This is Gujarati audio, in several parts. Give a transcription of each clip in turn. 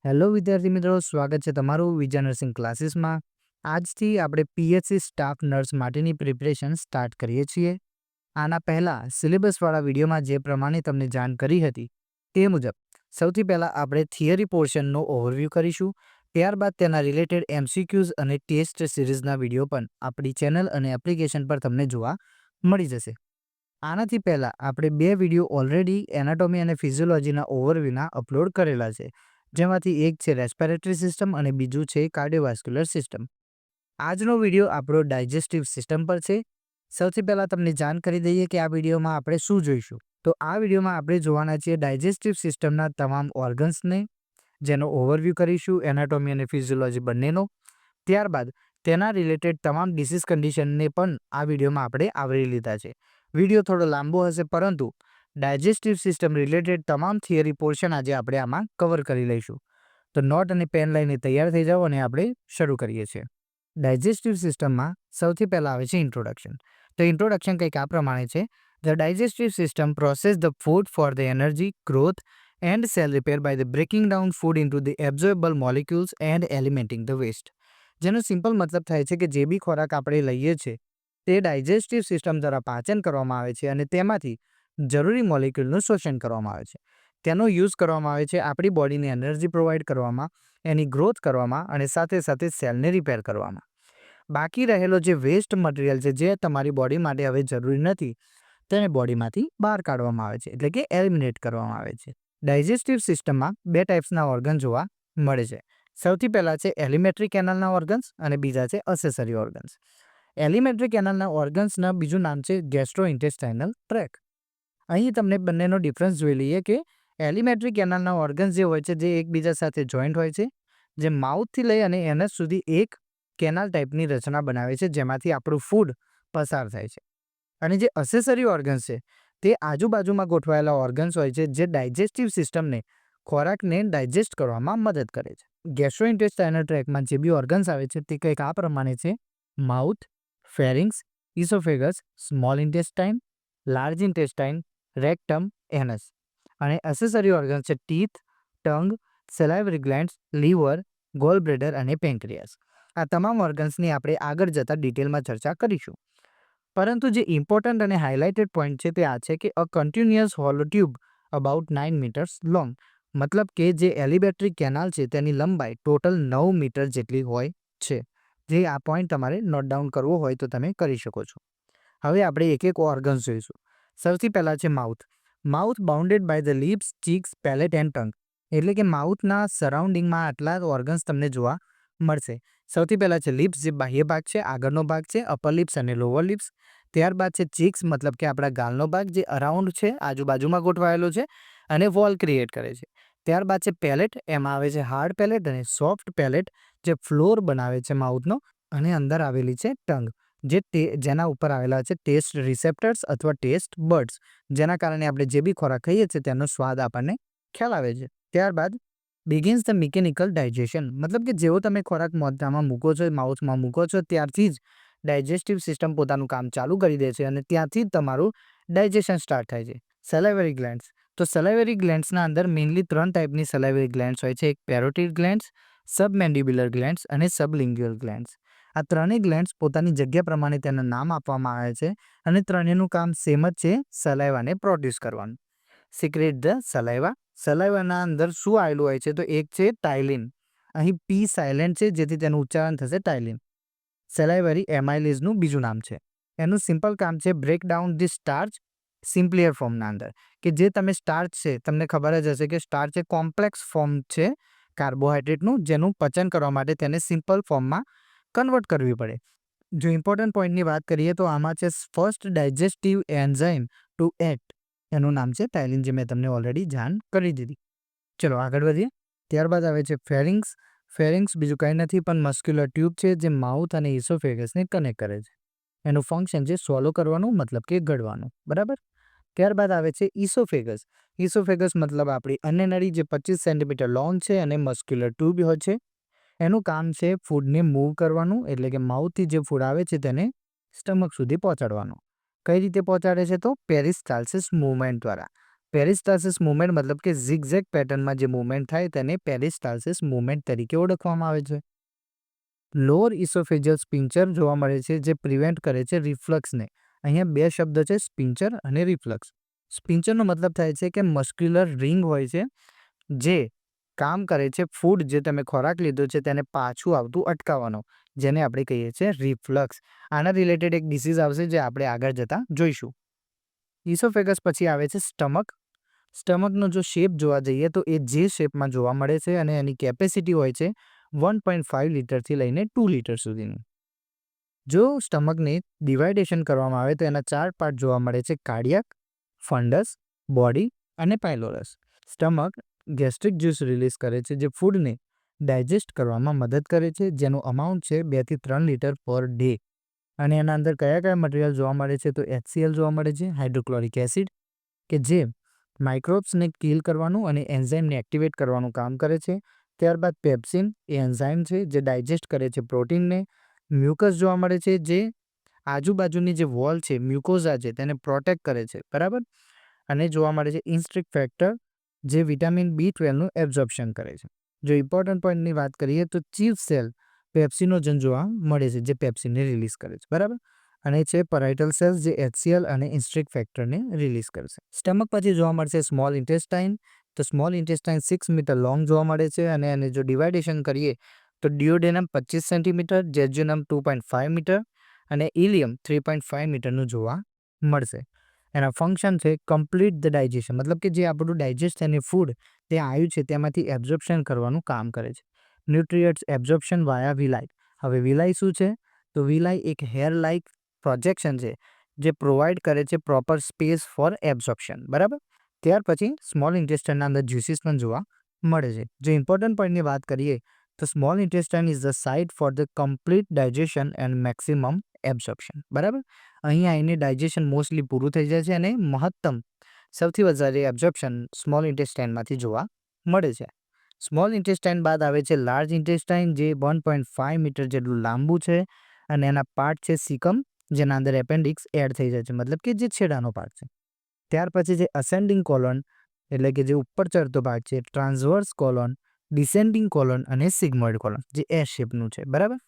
હેલો વિદ્યાર્થી મિત્રો, સ્વાગત છે તમારું વિજય નર્સિંગ ક્લાસીસમાં. આજથી આપણે પીએચસી સ્ટાફ નર્સ માટેની પ્રિપરેશન સ્ટાર્ટ કરીએ છીએ. આના પહેલાં સિલેબસવાળા વિડીયોમાં જે પ્રમાણે તમને જાણ કરી હતી તે મુજબ સૌથી પહેલાં આપણે થિયરી પોર્શનનો ઓવરવ્યૂ કરીશું. ત્યારબાદ તેના રિલેટેડ એમસીક્યુઝ અને ટેસ્ટ સિરીઝના વિડીયો પણ આપણી ચેનલ અને એપ્લિકેશન પર તમને જોવા મળી જશે. આનાથી પહેલાં આપણે 2 વિડીયો ઓલરેડી એનાટોમી અને ફિઝિયોલોજીના ઓવરવ્યૂના અપલોડ કરેલા છે, જેમાંથી એક છે રેસ્પિરેટરી સિસ્ટમ અને બીજું છે કાર્ડિયોવાસ્ક્યુલર સિસ્ટમ. આજનો વિડીયો આપણો ડાયજેસ્ટિવ સિસ્ટમ પર છે. સૌથી પહેલાં તમને જાણ કરી દઈએ કે આ વિડીયોમાં આપણે શું જોઈશું. તો આ વિડીયોમાં આપણે જોવાના છીએ ડાયજેસ્ટિવ સિસ્ટમના તમામ ઓર્ગન્સને, જેનો ઓવરવ્યૂ કરીશું એનાટોમી અને ફિઝિયોલોજી બંનેનો. ત્યારબાદ તેના રિલેટેડ તમામ ડિસીઝ કન્ડિશનને પણ આ વિડીયોમાં આપણે આવરી લીધા છે. વિડીયો થોડો લાંબો હશે, પરંતુ ડાયજેસ્ટિવ સિસ્ટમ રિલેટેડ તમામ થિયરી પોર્શન આજે આપણે આમાં કવર કરી લઈશું. તો નોટ અને પેન લઈને તૈયાર થઈ જાઓ અને આપણે શરૂ કરીએ છીએ. ડાયજેસ્ટિવ સિસ્ટમમાં સૌથી પહેલાં આવે છે ઇન્ટ્રોડક્શન. તો ઇન્ટ્રોડક્શન કંઈક આ પ્રમાણે છે: the digestive system process the food for the energy, growth and cell repair by the breaking down food into the absorbable molecules and elementing the waste. જેનો સિમ્પલ મતલબ થાય છે કે જે બી ખોરાક આપણે લઈએ છીએ તે ડાયજેસ્ટિવ સિસ્ટમ દ્વારા પાચન કરવામાં આવે છે અને તેમાંથી જરૂરી મોલિક્યુલનું શોષણ કરવામાં આવે છે. તેનો યુઝ કરવામાં આવે છે આપણી બોડીને એનર્જી પ્રોવાઈડ કરવામાં, એની ગ્રોથ કરવામાં અને સાથે સાથે સેલને રિપેર કરવામાં. બાકી રહેલો જે વેસ્ટ મટીરિયલ છે, જે તમારી બોડી માટે હવે જરૂરી નથી, તેને બોડીમાંથી બહાર કાઢવામાં આવે છે, એટલે કે એલિમિનેટ કરવામાં આવે છે. ડાયજેસ્ટિવ સિસ્ટમમાં 2 ટાઈપ્સના ઓર્ગન જોવા મળે છે. સૌથી પહેલાં છે એલિમેન્ટરી કેનાલના ઓર્ગન્સ અને બીજા છે અસેસરી ઓર્ગન્સ. એલિમેન્ટરી કેનાલના ઓર્ગન્સના બીજું નામ છે ગેસ્ટ્રોઇન્ટેસ્ટાઇનલ ટ્રેક. અહીં તમને બંનેનો ડિફરન્સ જોઈ લઈએ કે એલિમેન્ટરી કેનાલના ઓર્ગન્સ જે હોય છે જે એકબીજા સાથે જોઈન્ટ હોય છે, જે માઉથથી લઈ અને એનસ સુધી એક કેનાલ ટાઈપની રચના બનાવે છે, જેમાંથી આપણું ફૂડ પસાર થાય છે. અને જે અસેસરી ઓર્ગન્સ છે તે આજુબાજુમાં ગોઠવાયેલા ઓર્ગન્સ હોય છે, જે ડાયજેસ્ટિવ સિસ્ટમને ખોરાકને ડાયજેસ્ટ કરવામાં મદદ કરે છે. ગેસ્ટ્રોઇન્ટેસ્ટાઇનલ ટ્રેકમાં જે બી ઓર્ગન્સ આવે છે તે કંઈક આ પ્રમાણે છે: mouth, pharynx, oesophagus, small intestine, large intestine, rectum, anus. અને એસેસરી ઓર્ગન્સ છે teeth, tongue, salivary glands, liver, gall bladder અને પેન્ક્રિયાસ. આ તમામ ઓર્ગન્સની આપણે આગળ જતાં ડિટેલમાં ચર્ચા કરીશું. પરંતુ જે ઇમ્પોર્ટન્ટ અને હાઇલાઇટેડ પોઈન્ટ છે તે આ છે કે a continuous hollow tube about 9 metres long. મતલબ કે જે એલિમેન્ટરી કેનાલ છે તેની લંબાઈ ટોટલ 9 મીટર જેટલી હોય છે. જે આ પોઈન્ટ તમારે નોટ ડાઉન કરવો હોય તો તમે કરી શકો છો. હવે આપણે એક એક ઓર્ગન્સ જોઈશું. સૌથી પહેલાં છે mouth. Mouth bounded by the lips, cheeks, palate and tongue. એટલે કે માઉથના સરાઉન્ડિંગમાં આટલા ઓર્ગન્સ તમને જોવા મળશે. સૌથી પહેલાં છે લિપ્સ, જે બાહ્ય ભાગ છે, આગળનો ભાગ છે, અપર લિપ્સ અને લોવર લિપ્સ. ત્યારબાદ છે ચીક્સ, મતલબ કે આપણા ગાલનો ભાગ, જે અરાઉન્ડ છે, આજુબાજુમાં ગોઠવાયેલો છે અને વોલ ક્રિએટ કરે છે. ત્યારબાદ છે પેલેટ. એમાં આવે છે હાર્ડ પેલેટ અને સોફ્ટ પેલેટ, જે ફ્લોર બનાવે છે માઉથનો. અને અંદર આવેલી છે ટંગ, જેના ઉપર આવેલા છે ટેસ્ટ રિસેપ્ટર્સ અથવા ટેસ્ટ બર્ડ્સ, જેના કારણે આપણે જે બી ખોરાક ખાઈએ છીએ તેનો સ્વાદ આપણને ખ્યાલ આવે છે. ત્યારબાદ બિગિન્સ ધ મિકેનિકલ ડાયજેશન. મતલબ કે જેવો તમે ખોરાક મોઢામાં મૂકો છો, માઉથમાં મૂકો છો, ત્યારથી જ ડાયજેસ્ટિવ સિસ્ટમ પોતાનું કામ ચાલુ કરી દે છે અને ત્યાંથી જ તમારું ડાયજેશન સ્ટાર્ટ થાય છે. સેલાઇવરી ગ્લેન્ડ્સ. તો સેલાઇવરી ગ્લેન્ડ્સના અંદર મેઇનલી 3 ટાઈપની સેલાઇવરી ગ્લેન્ડ્સ હોય છે: એક પેરોટિડ ગ્લેન્ડ્સ, સબમેન્ડિબ્યુલર ગ્લેન્ડ્સ અને સબલિંગ્યુઅલ ગ્લેન્ડ્સ. આ ત્રણેય ગ્લેન્ડ્સ પોતાની જગ્યા પ્રમાણે તેના નામ આપવામાં આવે છે અને ત્રણેયનું કામ સેમ જ છે: સલાઇવાને પ્રોડ્યુસ કરવાનું. Secrete the saliva. સલાઇવાના અંદર શું આવેલું હોય છે? તો એક છે ટાઇલિન. અહીં પી સાયલેન્ટ છે, જેથી તેનું ઉચ્ચારણ થશે ટાઇલિન. સેલાઇવરી એમાઇલેઝનું બીજું નામ છે. એનું સિમ્પલ કામ છે બ્રેક ડાઉન ધી સ્ટાર્ચ સિમ્પલિયર ફોર્મના અંદર. કે જે તમે સ્ટાર્ચ છે, તમને ખબર જ હશે કે સ્ટાર્ચ એ કોમ્પ્લેક્સ ફોર્મ છે કાર્બોહાઈડ્રેટનું, જેનું પચન કરવા માટે તેને સિમ્પલ ફોર્મમાં કન્વર્ટ કરવી પડે. જો ઇમ્પોર્ટન્ટ પોઈન્ટની વાત કરીએ તો આમાં છે first digestive enzyme two act. એનું નામ છે ટાઇલિન, જે મેં તમને ઓલરેડી જાણ કરી દીધી. ચલો આગળ વધીએ. ત્યારબાદ આવે છે ફેરિંગ્સ. ફેરિંગ્સ બીજું કંઈ નથી પણ મસ્ક્યુલર ટ્યુબ છે, જે માઉથ અને ઇસોફેગસને કનેક્ટ કરે છે. એનું ફંક્શન છે સ્વોલો કરવાનું, મતલબ કે ગળવાનું. બરાબર. ત્યારબાદ આવે છે ઇસોફેગસ. ઇસોફેગસ મતલબ આપણી અન્ય નળી, જે 25 સેન્ટીમીટર લોંગ છે અને મસ્ક્યુલર ટ્યુબ હોય છે. એનું કામ છે ફૂડને મૂવ કરવાનું, એટલે કે માઉથથી જે ફૂડ આવે છે તેને સ્ટમક સુધી પહોંચાડવાનું. કઈ રીતે પહોંચાડે છે? તો પેરિસ્ટાલ્સિસ મૂવમેન્ટ દ્વારા. પેરિસ્ટાલ્સિસ મૂવમેન્ટ મતલબ કે ઝિગઝેગ પેટર્નમાં જે મૂવમેન્ટ થાય તેને પેરિસ્ટાલ્સિસ મૂવમેન્ટ તરીકે ઓળખવામાં આવે છે. લોઅર ઇસોફેજિયલ સ્પિન્ચર જોવા મળે છે જે પ્રિવેન્ટ કરે છે રિફ્લક્સને. અહીંયા બે શબ્દ છે, સ્પિન્ચર અને રિફ્લક્સ. સ્પિન્ચરનો મતલબ થાય છે કે મસ્ક્યુલર રિંગ હોય છે જે કામ કરે છે ફૂડ જે તમે ખોરાક લીધો છે તેને પાછું આવતું અટકાવવાનો, જેને આપણે કહીએ છીએ રિફ્લક્સ. આના રિલેટેડ એક ડિસીઝ આવશે જે આપણે આગળ જતાં જોઈશું. ઇસોફેગસ પછી આવે છે સ્ટમક. સ્ટમકનો જો શેપ જોવા જઈએ તો એ જે શેપમાં જોવા મળે છે અને એની કેપેસિટી હોય છે 1.5 લીટરથી લઈને 2 લીટર સુધીની. જો સ્ટમકને ડિવાઇડેશન કરવામાં આવે તો એના 4 પાર્ટ જોવા મળે છે: કાર્ડિયાક, ફંડસ, બોડી અને પાયલોરસ. સ્ટમક ગેસ્ટ્રિક જ્યુસ રિલીઝ કરે છે જે ફૂડને ડાયજેસ્ટ કરવામાં મદદ કરે છે, જેનું અમાઉન્ટ છે 2 થી 3 લીટર પર ડે. અને એના અંદર કયા કયા મટીરિયલ જોવા મળે છે તો HCl જોવા મળે છે, હાઇડ્રોક્લોરિક એસિડ, કે જે માઇક્રોબ્સને કિલ કરવાનું અને એન્ઝાઇમને એક્ટિવેટ કરવાનું કામ કરે છે. ત્યારબાદ પેપ્સિન એ એન્ઝાઇમ છે જે ડાયજેસ્ટ કરે છે પ્રોટીનને. મ્યુકસ જોવા મળે છે જે આજુબાજુની જે વોલ છે, મ્યુકોઝા છે, તેને પ્રોટેક્ટ કરે છે, બરાબર. અને જોવા મળે છે ઇન્સ્ટ્રિક ફેક્ટર જે વિટામિન B12નું એબ્ઝોર્પ્શન કરે છે. જો ઇમ્પોર્ટન્ટ પોઈન્ટની વાત કરીએ તો ચીફ સેલ પેપ્સિનોજન જોવા મળે છે જે પેપ્સિનને રિલીઝ કરે છે, બરાબર. અને છે પરાઇટલ સેલ્સ જે HCl અને ઇન્સ્ટ્રિક ફેક્ટરને રિલીઝ કરશે. સ્ટમક પછી જોવા મળશે સ્મોલ ઇન્ટેસ્ટાઇન. તો સ્મોલ ઇન્ટેસ્ટાઇન 6 મીટર લોંગ જોવા મળે છે અને એને જો ડિવાઇડેશન કરીએ તો ડ્યુઓડેનમ 25 સેન્ટીમીટર, જેજ્યુનમ 2.5 મીટર અને ઇલિયમ 3.5 મીટરનું જોવા મળશે. એના ફંક્શન છે કમ્પ્લીટ ધ ડાયજેશન, મતલબ કે જે આપણું ડાયજેસ્ટ થઈને ફૂડ તે આવ્યું છે તેમાંથી એબ્ઝોર્પ્શન કરવાનું કામ કરે છે. ન્યુટ્રિયન્ટ્સ એબ્ઝોર્પ્શન વાયા વિલાઈ. હવે વિલાઈ શું છે તો વિલાઈ એક હેર લાઇક પ્રોજેક્શન છે જે પ્રોવાઈડ કરે છે પ્રોપર સ્પેસ ફોર એબ્ઝોર્પ્શન, બરાબર. ત્યાર પછી સ્મોલ ઇન્ટેસ્ટાઇનના અંદર જ્યુસીસ પણ જોવા મળે છે. જો ઇમ્પોર્ટન્ટ પોઈન્ટની વાત કરીએ તો small intestine is the site for the complete digestion and maximum absorption, બરાબર. અહીંયા આવીને ડાયજેશન મોસ્ટલી પૂરું થઈ જાય છે અને મહત્તમ સૌથી વધારે એબ્ઝોર્પ્શન સ્મોલ ઇન્ટેસ્ટાઇનમાંથી જોવા મળે છે. સ્મોલ ઇન્ટેસ્ટાઇન બાદ આવે છે લાર્જ ઇન્ટેસ્ટાઇન જે 1.5 મીટર જેટલું લાંબુ છે અને એના પાર્ટ છે સિકમ, જેના અંદર એપેન્ડિક્સ એડ થઈ જાય છે, મતલબ કે જે છેડાનો પાર્ટ છે. ત્યાર પછી છે અસેન્ડિંગ કોલોન, એટલે કે જે ઉપર ચડતો પાર્ટ છે, ટ્રાન્સવર્સ કોલોન, ડિસેન્ડિંગ કોલોન અને સિગ્મોઇડ કોલોન જે એસ શેપનું છે, બરાબર.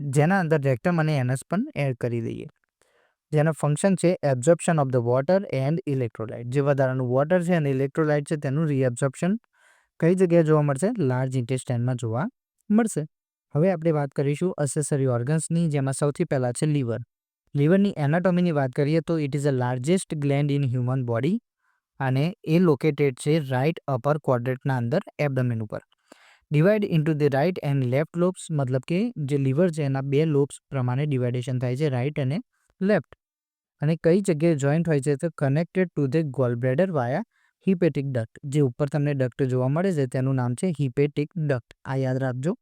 જેના અંદર રેક્ટમ અને એનસ પણ એડ કરી દઈએ. જેના ફંક્શન છે absorption of the water and electrolyte. જે વધારાનું વોટર છે અને ઇલેક્ટ્રોલાઇટ છે તેનું રીએબ્ઝોર્પ્શન કઈ જગ્યાએ જોવા મળશે? લાર્જ ઇન્ટેસ્ટાઇનમાં જોવા મળશે. હવે આપણે વાત કરીશું અસેસરી ઓર્ગન્સની, જેમાં સૌથી પહેલાં છે લીવર. લીવરની એનાટોમીની વાત કરીએ તો it is a largest gland in human body અને એ લોકેટેડ છે રાઇટ અપર ક્વોડ્રન્ટના અંદર એબ્ડોમેન ઉપર. Divide into the right and left lobes, મતલબ કે જે લીવર છે એના બે લોબ્સ પ્રમાણે ડિવાઇડેશન થાય છે, રાઇટ અને લેફ્ટ. અને કઈ જગ્યાએ જોઈન્ટ હોય છે તો connected to the gall bladder via hepatic duct. જે ઉપર તમને ડક્ટ જોવા મળે છે તેનું નામ છે હિપેટિક ડક્ટ, આ યાદ રાખજો.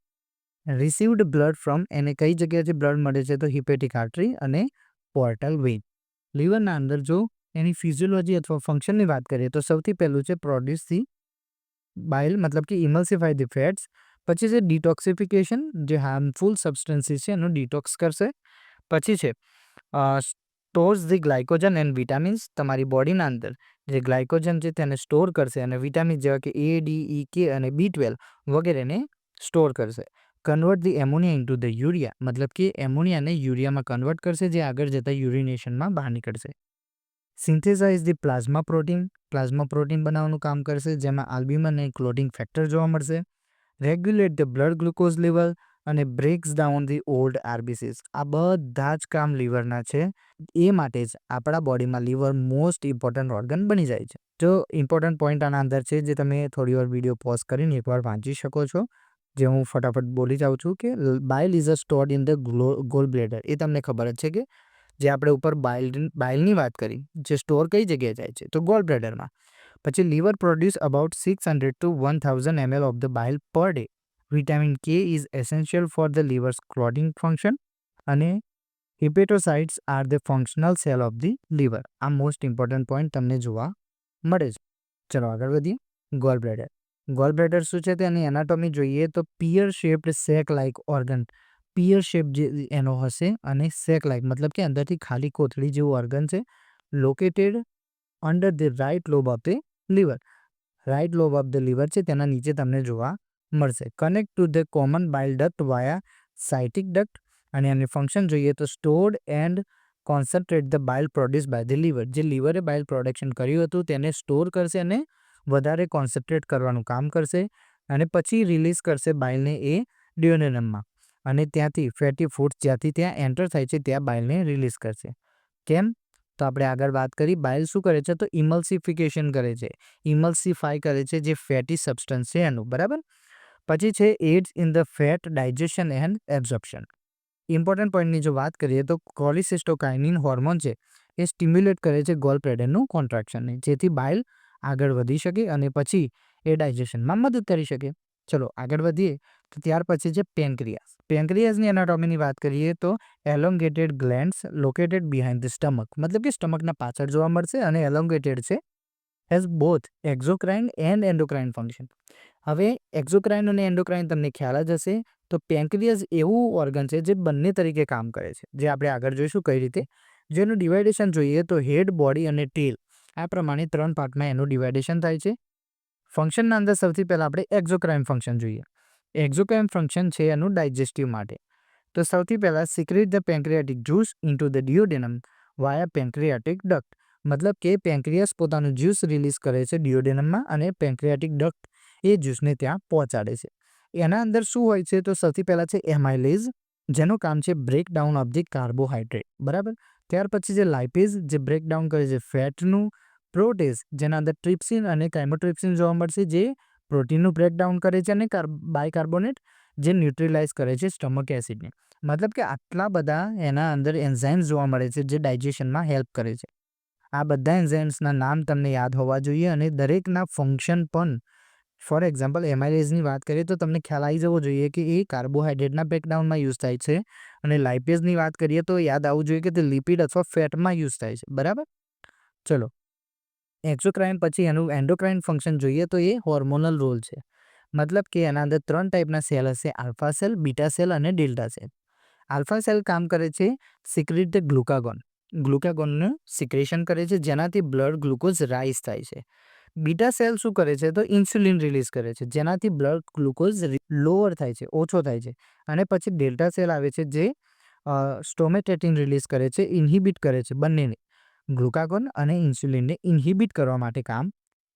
રિસીવ્ડ બ્લડ ફ્રોમ, એને કઈ જગ્યાએથી બ્લડ મળે છે તો હિપેટિક આર્ટરી અને પોર્ટલ વેઇન. લીવરના અંદર જો એની ફિઝિયોલોજી અથવા ફંક્શનની વાત કરીએ તો સૌથી પહેલું છે પ્રોડ્યુસ ધી બાઇલ, મતલબ કે ઇમલ્સિફાય ધી ફેટ્સ. પછી છે ડિટોક્સિફિકેશન, જે હાર્મફુલ સબસ્ટન્સીસ છે એનું ડિટોક્સ કરશે. પછી છે stores the glycogen and vitamins, તમારી બોડીના અંદર જે ગ્લાયકોજન છે તેને સ્ટોર કરશે અને વિટામિન જેવા કે A, D, E, K અને B12 વગેરેને સ્ટોર કરશે. Convert the ammonia into the urea, મતલબ કે એમોનિયાને યુરિયામાં કન્વર્ટ કરશે જે આગળ જતાં યુરિનેશનમાં બહાર નીકળશે. Synthesise the plasma protein, plasma protein બનાવવાનું કામ કરશે જેમાં આલ્બ્યુમિન અને ક્લોટિંગ ફેક્ટર જોવા મળશે. Regulate the blood glucose level અને breaks down the old RBCs. આ બધા જ કામ લીવરના છે. એ માટે જ આપણા બોડીમાં લીવર મોસ્ટ ઇમ્પોર્ટન્ટ ઓર્ગન બની જાય છે. જો ઇમ્પોર્ટન્ટ પોઈન્ટ આના અંદર છે જે તમે થોડી વાર વિડીયો પોઝ કરીને એકવાર વાંચી શકો છો, જે હું ફટાફટ બોલી જાઉં છું કે bile is a stored in the gall bladder. એ તમને ખબર જ છે કે જે આપણે ઉપર બાઇલની વાત કરી, જે સ્ટોર કઈ જગ્યાએ જાય છે તો ગોલ બ્લેડરમાં. પછી liver produce about 600 to 1000 ml of the bile per day. Vitamin K is essential for the liver's clotting function અને hepatocytes are the functional cell of the liver. આ મોસ્ટ ઇમ્પોર્ટન્ટ પોઈન્ટ તમને જોવા મળે છે. ચલો આગળ વધીએ. Goal bladder. ગોલ બ્લેડર શું છે તેની એનાટોમી જોઈએ તો પિયર શેપ્ડ સેક લાઇક ઓર્ગન. પિયર શેપ જે એનો હશે અને સેક લાઇક મતલબ કે અંદરથી ખાલી કોથળી જેવું ઓર્ગન છે, located under the right lobe of the liver. Right lobe of the liver છે તેના નીચે તમને જોવા મળશે. Connect to the common bile duct via cystic duct. અને એની ફંક્શન જોઈએ તો stored and concentrate the bile produce by the liver. જે લીવરે બાઇલ પ્રોડક્શન કર્યું હતું તેને સ્ટોર કરશે અને વધારે કોન્સન્ટ્રેટ કરવાનું કામ કરશે અને પછી રિલીઝ કરશે બાઇલને એ ડ્યુઓડેનમમાં. અને ત્યાંથી ફેટી ફૂડ્સ જ્યાંથી ત્યાં એન્ટર થાય છે ત્યાં બાઇલને રિલીઝ કરશે. કેમ? તો આપણે આગળ વાત કરી બાઇલ શું કરે છે તો ઇમલ્સિફિકેશન કરે છે, ઇમલ્સિફાય કરે છે જે ફેટી સબસ્ટન્સ છે એનું. બરાબર. પછી છે aids in the fat digestion and absorption. Important પોઈન્ટની જો વાત કરીએ તો કોલિસિસ્ટોકાઇનિન હોર્મોન છે એ સ્ટિમ્યુલેટ કરે છે ગોલ બ્લેડરનું કોન્ટ્રાક્શનને, જેથી બાઇલ આગળ વધી શકે અને પછી એ ડાયજેશનમાં મદદ કરી શકે. ચલો આગળ વધીએ તો ત્યાર પછી છે પેન્ક્રિયાસ. પેન્ક્રિયાસની એનાટોમીની વાત કરીએ તો elongated glands located behind the stomach, મતલબ કે સ્ટમકના પાછળ જોવા મળશે અને એલોંગેટેડ છે, has both exocrine and endocrine function. હવે એક્ઝોક્રાઇન અને એન્ડોક્રાઇન તમને ખ્યાલ જ હશે. તો પેન્ક્રિયાસ એવું ઓર્ગન છે જે બંને તરીકે કામ કરે છે, જે આપણે આગળ જોઈશું કઈ રીતે. જેનું ડિવાઇડેશન જોઈએ તો હેડ, બોડી અને ટેલ આ પ્રમાણે 3 પાર્ટમાં એનું ડિવાઇડેશન થાય છે. ફંક્શનના અંદર સૌથી પહેલાં આપણે એક્ઝોક્રાઇન ફંક્શન જોઈએ. એક્ઝોક્રાઇન ફંક્શન છે એનું ડાયજેસ્ટિવ માટે. તો સૌથી પહેલાં secrete the pancreatic juice into the duodenum via pancreatic duct. મતલબ કે પેન્ક્રિયાસ પોતાનું જ્યુસ રિલીઝ કરે છે ડ્યુઓડેનમમાં અને પેન્ક્રિયાટિક ડક્ટ એ જ્યુસને ત્યાં પહોંચાડે છે. એના અંદર શું હોય છે તો સૌથી પહેલાં છે એમાઇલેઝ, જેનું કામ છે બ્રેકડાઉન ઓફ ધી કાર્બોહાઈડ્રેટ. બરાબર. ત્યાર પછી છે લાઇપેઝ, જે બ્રેકડાઉન કરે છે ફેટનું. પ્રોટેઝ, જેના અંદર ટ્રિપ્સિન અને કાઇમોટ્રિપ્સિન જોવા મળશે, જે પ્રોટીનનું બ્રેકડાઉન કરે છે, અને બાયકાર્બોનેટ, જે ન્યુટ્રલાઇઝ કરે છે સ્ટમક એસિડને. મતલબ કે આટલા બધા એના અંદર એન્ઝાઇમ્સ જોવા મળે છે જે ડાયજેશનમાં હેલ્પ કરે છે. આ બધા એન્ઝાઇમ્સના નામ તમને યાદ હોવા જોઈએ અને દરેકના ફંક્શન પણ. ફોર એક્ઝામ્પલ એમાઇલેઝની વાત કરીએ તો તમને ખ્યાલ આવી જવો જોઈએ કે એ કાર્બોહાઈડ્રેટના બ્રેકડાઉનમાં યુઝ થાય છે, અને લાઇપેઝની વાત કરીએ તો યાદ આવવું જોઈએ કે તે લિપિડ અથવા ફેટમાં યુઝ થાય છે. બરાબર. ચલો એક્ઝોક્રાઇન પછી એનું એન્ડોક્રાઇન ફંક્શન જોઈએ તો એ હોર્મોનલ રોલ છે. મતલબ કે એના અંદર 3 ટાઈપના સેલ હશે, આલ્ફા સેલ, બીટા સેલ અને ડેલ્ટા સેલ. આલ્ફા સેલ કામ કરે છે સિક્રેટ ધ ગ્લુકાગોન, ગ્લુકાગોનનું સિક્રેશન કરે છે જેનાથી બ્લડ ગ્લુકોઝ રાઇઝ થાય છે. બીટા સેલ શું કરે છે તો ઇન્સ્યુલિન રિલીઝ કરે છે જેનાથી બ્લડ ગ્લુકોઝ લોઅર થાય છે, ઓછો થાય છે. અને પછી ડેલ્ટા સેલ આવે છે જે સ્ટોમેટેટિન રિલીઝ કરે છે, ઇન્હિબિટ કરે છે બંનેને, ગ્લુકાગોન અને ઇન્સ્યુલિનને ઇન્હિબિટ કરવા માટે કામ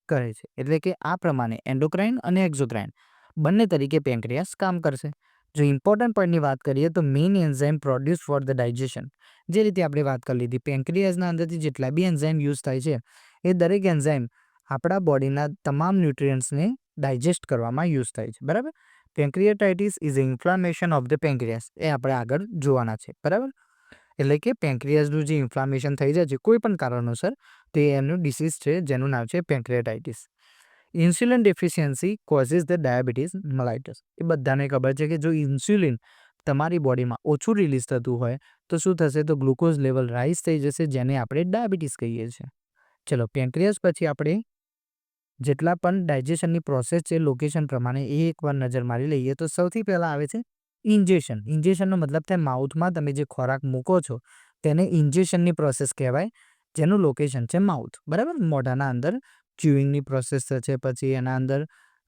કરે છે. એટલે કે આ પ્રમાણે એન્ડોક્રાઇન અને એક્ઝોક્રાઇન બંને તરીકે પેન્ક્રિયાસ કામ કરશે. જો ઇમ્પોર્ટન્ટ પોઈન્ટની વાત કરીએ તો main enzyme produce for the digestion. જે રીતે આપણે વાત કરી લીધી, પેન્ક્રિયાસના અંદરથી જેટલા બી એન્ઝાઇમ યુઝ થાય છે એ દરેક એન્ઝાઇમ આપણા બોડીના તમામ ન્યુટ્રિયન્ટ્સને ડાયજેસ્ટ કરવામાં યુઝ થાય છે. બરાબર. પેન્ક્રિયાટાઇટિસ ઇઝ ઇન્ફ્લામેશન ઓફ ધ પેન્ક્રિયાસ, એ આપણે આગળ જોવાના છે. બરાબર. એટલે કે પેન્ક્રિયાસનું જે ઇન્ફ્લામેશન થઈ જાય છે કોઈ પણ કારણોસર, તે એનું ડિસીઝ છે જેનું નામ છે pancreatitis. Insulin deficiency causes the diabetes mellitus. એ બધાને ખબર છે કે જો ઇન્સ્યુલિન તમારી બોડીમાં ઓછું રિલીઝ થતું હોય તો શું થશે તો ગ્લુકોઝ લેવલ રાઇઝ થઈ જશે, જેને આપણે ડાયાબિટીસ કહીએ છીએ. ચલો પેન્ક્રિયાસ પછી આપણે જેટલા પણ ડાયજેશનની પ્રોસેસ છે લોકેશન પ્રમાણે એ એકવાર નજર મારી લઈએ. તો સૌથી પહેલાં આવે છે ઇન્જેશન. ઇન્જેશનનો મતલબ થાય માઉથમાં તમે જે ખોરાક મૂકો છો તેને ઇન્જેશનની પ્રોસેસ કહેવાય, જેનું લોકેશન છે માઉથ. બરાબર. મોઢાના અંદર ચ્યુઇંગની પ્રોસેસ થશે, પછી એના અંદર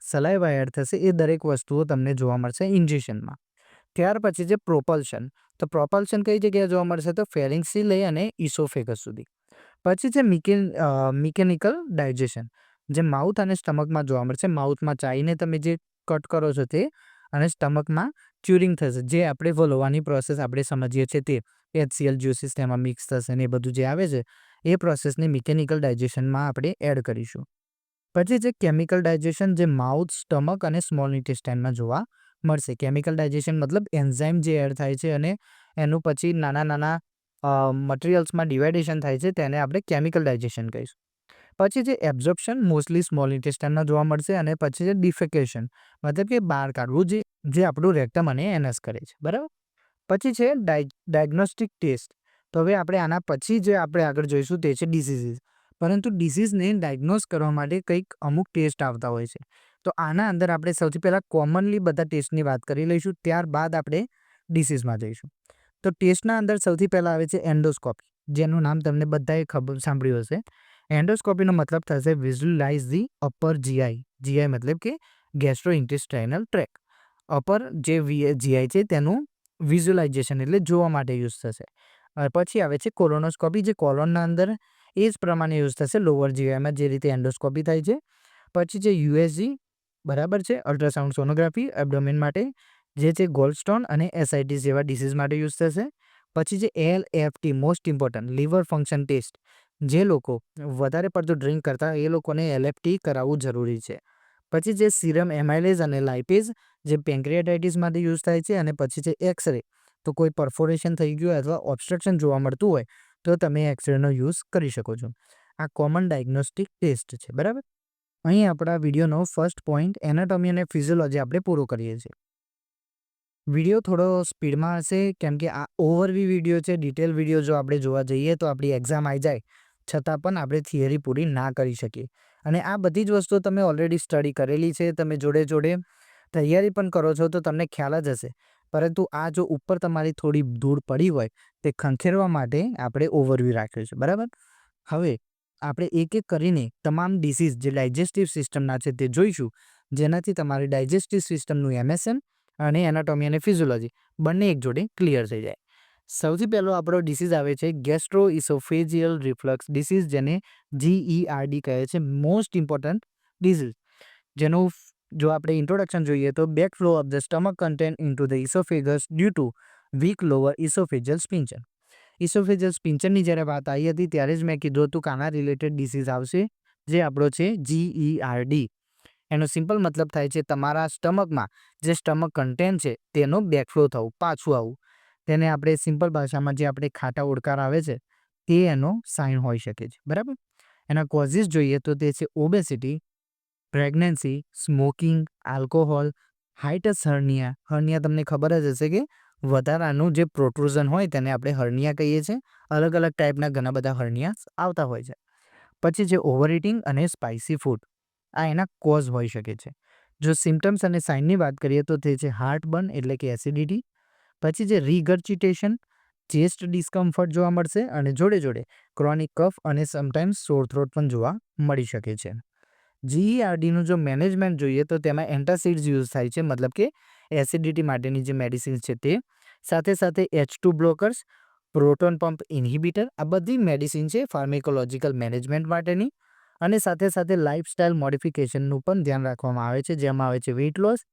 સલાઇવા એડ થશે, એ દરેક વસ્તુઓ તમને જોવા મળશે ઇન્જેશનમાં. ત્યાર પછી છે પ્રોપલ્શન. તો પ્રોપલ્શન કઈ જગ્યાએ જોવા મળશે તો ફેરિંક્સથી લઈ અને ઇસોફેગસ સુધી. પછી છે મિકેનિકલ ડાયજેશન, જે માઉથ અને સ્ટમકમાં જોવા મળશે. માઉથમાં ચાઈને તમે જે કટ કરો છો તે, અને સ્ટમકમાં ચ્યુરિંગ થશે, જે આપણે વલોવાની પ્રોસેસ આપણે સમજીએ છીએ તે HCl જ્યુસીસ તેમાં મિક્સ થશે ને એ બધું જે આવે છે એ પ્રોસેસને મિકેનિકલ ડાયજેશનમાં આપણે એડ કરીશું. પછી છે કેમિકલ ડાયજેશન, જે માઉથ, સ્ટમક અને સ્મોલ ઇન્ટેસ્ટાઇનમાં જોવા મળશે. કેમિકલ ડાયજેશન મતલબ એન્ઝાઇમ જે એડ થાય છે અને એનું પછી નાના નાના મટીરિયલ્સમાં ડિવાઇડેશન થાય છે, તેને આપણે કેમિકલ ડાયજેશન કહીશું. પછી છે એબ્ઝોર્પ્શન, મોસ્ટલી સ્મોલ ઇન્ટેસ્ટાઇનમાં જોવા મળશે. અને પછી છે ડિફેકેશન, મતલબ કે બહાર કાઢવું, જે આપણું રેક્ટમ અને એનસ કરે છે. બરાબર. પછી છે ડાયગ્નોસ્ટિક ટેસ્ટ. તો હવે આપણે આના પછી જે આપણે આગળ જોઈશું તે છે ડિસીઝીસ. પરંતુ ડિસીઝને ડાયગ્નોઝ કરવા માટે કંઈક અમુક ટેસ્ટ આવતા હોય છે. તો આના અંદર આપણે સૌથી પહેલાં કોમનલી બધા ટેસ્ટની વાત કરી લઈશું, ત્યારબાદ આપણે ડિસીઝમાં જઈશું. તો ટેસ્ટના અંદર સૌથી પહેલાં આવે છે એન્ડોસ્કોપી, જેનું નામ તમને બધાએ સાંભળ્યું હશે. એન્ડોસ્કોપીનો મતલબ થશે visualise the upper GI. GI મતલબ કે ગેસ્ટ્રો ઇન્ટેસ્ટાઇનલ ટ્રેક. અપર જે જીઆઈ છે તેનું વિઝ્યુલાઇઝેશન એટલે જોવા માટે યુઝ થશે. પછી આવે છે કોલોનોસ્કોપી, જે કોલોનના અંદર એ જ પ્રમાણે યુઝ થશે લોઅર જીઆઈમાં જે રીતે એન્ડોસ્કોપી થાય છે. પછી છે યુએસજી, બરાબર છે, અલ્ટ્રાસાઉન્ડ સોનોગ્રાફી એબ્ડોમેન માટે, જે છે ગોલ્ડસ્ટોન અને એસઆઈટી જેવા ડિસીઝ માટે યુઝ થશે. પછી છે LFT, most important liver function test. જે લોકો વધારે પડતું ડ્રિંક કરતા એ લોકોને એલએફટી કરાવવું જરૂરી છે. પછી જે સિરમ એમાઇલેઝ અને લાઇપેઝ, જે પેન્ક્રિયાટાઇટિસ માટે યુઝ થાય છે. અને પછી છે એક્સરે, તો કોઈ પરફોરેશન થઈ ગયું અથવા ઓબ્સ્ટ્રક્શન જોવા મળતું હોય તો તમે એક્સરેનો યુઝ કરી શકો છો. આ કોમન ડાયગ્નોસ્ટિક ટેસ્ટ છે, બરાબર. અહીં આપણા વિડીયોનો ફર્સ્ટ પોઈન્ટ એનાટોમી અને ફિઝિયોલોજી આપણે પૂરો કરીએ છીએ. વિડીયો થોડો સ્પીડમાં હશે કેમ કે આ ઓવરવ્યૂ વિડીયો છે. ડિટેલ વિડીયો જો આપણે જોવા જઈએ તો આપણી એક્ઝામ આવી જાય છતાં પણ આપણે થિયરી પૂરી ના કરી શકીએ. અને આ બધી જ વસ્તુઓ તમે ઓલરેડી સ્ટડી કરેલી છે, તમે જોડે જોડે તૈયારી પણ કરો છો તો તમને ખ્યાલ જ હશે. પરંતુ આ જો ઉપર તમારી થોડી ધૂળ પડી હોય તે ખંખેરવા માટે આપણે ઓવરવ્યૂ રાખ્યો છે, બરાબર. હવે આપણે એક એક કરીને તમામ ડિસીઝ જે ડાયજેસ્ટિવ સિસ્ટમના છે તે જોઈશું, જેનાથી તમારી ડાયજેસ્ટિવ સિસ્ટમનું એમએસએન અને એનાટોમી અને ફિઝિયોલોજી બંને એક જોડે ક્લિયર થઈ જાય. સૌથી પહેલો આપણો ડિસીઝ આવે છે ગેસ્ટ્રો ઇસોફેજિયલ રિફ્લક્સ ડિસીઝ, જેને GERD કહે છે. મોસ્ટ ઇમ્પોર્ટન્ટ ડિસીઝ, જેનું જો આપણે ઇન્ટ્રોડક્શન જોઈએ તો back flow of the stomach content into the oesophagus due to weak lower oesophageal sphincter. Oesophageal સ્પિન્ચરની જ્યારે વાત આવી હતી ત્યારે જ મેં કીધું હતું કે આના રિલેટેડ ડિસીઝ આવશે, જે આપણો છે GERD. એનો સિમ્પલ મતલબ થાય છે તમારા સ્ટમકમાં જે સ્ટમક કન્ટેન્ટ છે તેનો બેકફ્લો થવું, પાછું આવવું. તેને આપણે સિમ્પલ ભાષામાં જે આપણે ખાટા ઓડકાર આવે છે તે એનો સાઇન હોઈ શકે છે, બરાબર. એના કોઝિસ જોઈએ તો તે છે obesity, pregnancy, smoking, alcohol, hiatus hernia. Hernia તમને ખબર જ હશે કે વધારાનું જે પ્રોટ્રુઝન હોય તેને આપણે હર્નિયા કહીએ છીએ. અલગ અલગ ટાઈપના ઘણા બધા હર્નિયા આવતા હોય છે. પછી છે ઓવર ઇટિંગ અને સ્પાઇસી ફૂડ. આ એના કોઝ હોઈ શકે છે. જો સિમ્ટમ્સ અને સાઇનની વાત કરીએ તો તે છે હાર્ટબર્ન એટલે કે એસિડિટી. પછી છે રીગર્ચિટેશન, ચેસ્ટ ડિસ્કમ્ફર્ટ જોવા મળશે. અને જોડે જોડે ક્રોનિક કફ અને સમટાઇમ્સ સોર થ્રોટ પણ જોવા મળી શકે છે. GERDનું જો મેનેજમેન્ટ જોઈએ તો તેમાં એન્ટાસિડ્સ યુઝ થાય છે, મતલબ કે એસિડિટી માટેની જે મેડિસિન છે તે. સાથે સાથે H2 બ્લોકર્સ, પ્રોટોન પંપ ઇન્હિબિટર, આ બધી મેડિસિન છે ફાર્મેકોલોજીકલ મેનેજમેન્ટ માટેની. અને સાથે સાથે લાઇફસ્ટાઇલ મોડિફિકેશનનું પણ ધ્યાન રાખવામાં આવે છે, જેમાં આવે છે વેઇટ લોસ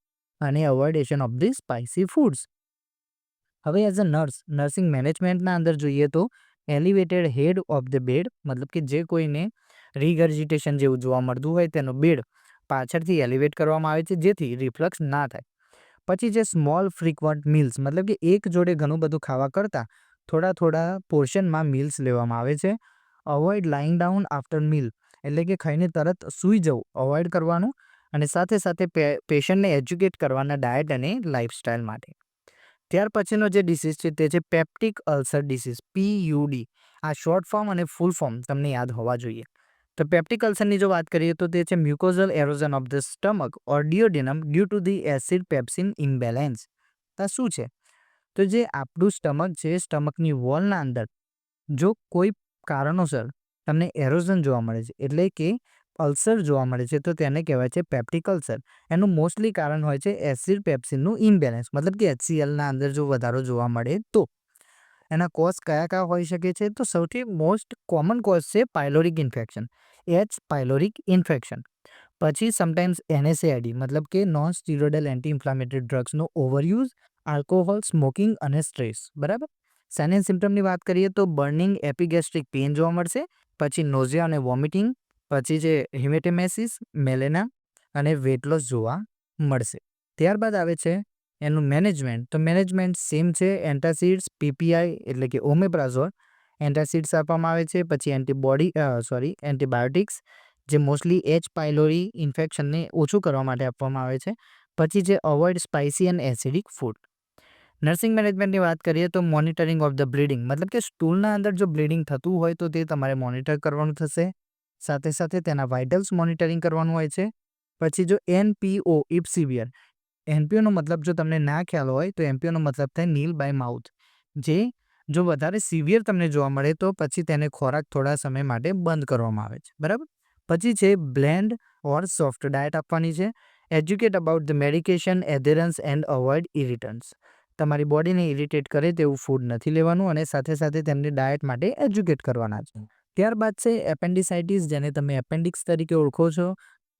અને અવોઇડેશન ઓફ ધી સ્પાઇસી ફૂડ્સ. હવે એઝ અ નર્સિંગ મેનેજમેન્ટના અંદર જોઈએ તો elevated head of the bed, મતલબ કે જે કોઈને રીગર્જિટેશન જેવું જોવા મળતું હોય તેનો બેડ પાછળથી એલિવેટ કરવામાં આવે છે, જેથી રિફ્લક્સ ના થાય. પછી જે સ્મોલ ફ્રીક્વન્ટ મીલ્સ, મતલબ કે એક જોડે ઘણું બધું ખાવા કરતાં થોડા થોડા પોર્શનમાં મીલ્સ લેવામાં આવે છે. Avoid lying down after meal, એટલે કે ખાઈને તરત સૂઈ જવું અવોઇડ કરવાનું. અને સાથે સાથે પેશન્ટને એજ્યુકેટ કરવાના ડાયટ અને લાઇફસ્ટાઇલ માટે. ત્યાર પછીનો જે ડિસીઝ છે તે છે પેપ્ટિક અલ્સર ડિસીઝ, PUD. આ શોર્ટ ફોર્મ અને ફૂલ ફોર્મ તમને યાદ હોવા જોઈએ. તો પેપ્ટિક અલ્સરની જો વાત કરીએ તો તે છે mucosal erosion of the stomach or duodenum due to the acid pepsin imbalance. આ શું છે? તો જે આપણું સ્ટમક છે, સ્ટમકની વોલના અંદર જો કોઈ કારણોસર તમને એરોઝન જોવા મળે છે, એટલે કે અલ્સર જોવા મળે છે, તો તેને કહેવાય છે પેપ્ટિક અલ્સર. એનું મોસ્ટલી કારણ હોય છે એસિડ પેપ્સિનનું ઇમ્બેલેન્સ, મતલબ કે HClના અંદર જો વધારો જોવા મળે તો. એના કોઝ કયા કયા હોઈ શકે છે? તો સૌથી મોસ્ટ કોમન કોઝ છે pyloric infection, H pyloric infection. પછી સમટાઇમ્સ NSAID, મતલબ કે નોન સ્ટીરોઇડલ એન્ટી ઇન્ફ્લામેટરી ડ્રગ્સનો ઓવરયુઝ, આલ્કોહોલ, સ્મોકિંગ અને સ્ટ્રેસ, બરાબર. સાઇન એન્ડ સિમ્ટમની વાત કરીએ તો બર્નિંગ, એપિગેસ્ટ્રિક પેઇન જોવા મળશે. પછી નોઝિયા અને વોમિટિંગ. પછી જે હિમેટેમેસિસ, મેલેના અને વેટ લોસ જોવા મળશે. ત્યારબાદ આવે છે એનું મેનેજમેન્ટ. તો મેનેજમેન્ટ સેમ છે, એન્ટાસિડ્સ, PPI એટલે કે ઓમેપ્રાઝોલ એન્ટાસિડ્સ આપવામાં આવે છે. પછી એન્ટીબાયોટિક્સ, જે મોસ્ટલી H પાયલોરી ઇન્ફેક્શનને ઓછું કરવા માટે આપવામાં આવે છે. પછી જે avoid spicy and acidic food. Nursing મેનેજમેન્ટની વાત કરીએ તો મોનિટરિંગ ઓફ ધ બ્લીડિંગ, મતલબ કે સ્ટૂલના અંદર જો બ્લીડિંગ થતું હોય તો તે તમારે મોનિટર કરવાનું થશે. સાથે સાથે તેના વાઇટલ્સ મોનિટરિંગ કરવાનું હોય છે. પછી જો NPO ઇફ સિવિયર, NPOનો મતલબ જો તમને ના ખ્યાલ હોય તો NPOનો મતલબ થાય નીલ બાય માઉથ, જે જો વધારે સિવિયર તમને જોવા મળે તો પછી તેને ખોરાક થોડા સમય માટે બંધ કરવામાં આવે છે, બરાબર. પછી છે બ્લેન્ડ ઓર સોફ્ટ ડાયટ આપવાની છે. Educate about the medication adherence and avoid irritants. તમારી બોડીને ઇરિટેટ કરે તેવું ફૂડ નથી લેવાનું અને સાથે સાથે તેમને ડાયટ માટે એજ્યુકેટ કરવાના છે. ત્યારબાદ છે એપેન્ડિસાઇટિસ, જેને તમે એપેન્ડિક્સ તરીકે ઓળખો છો.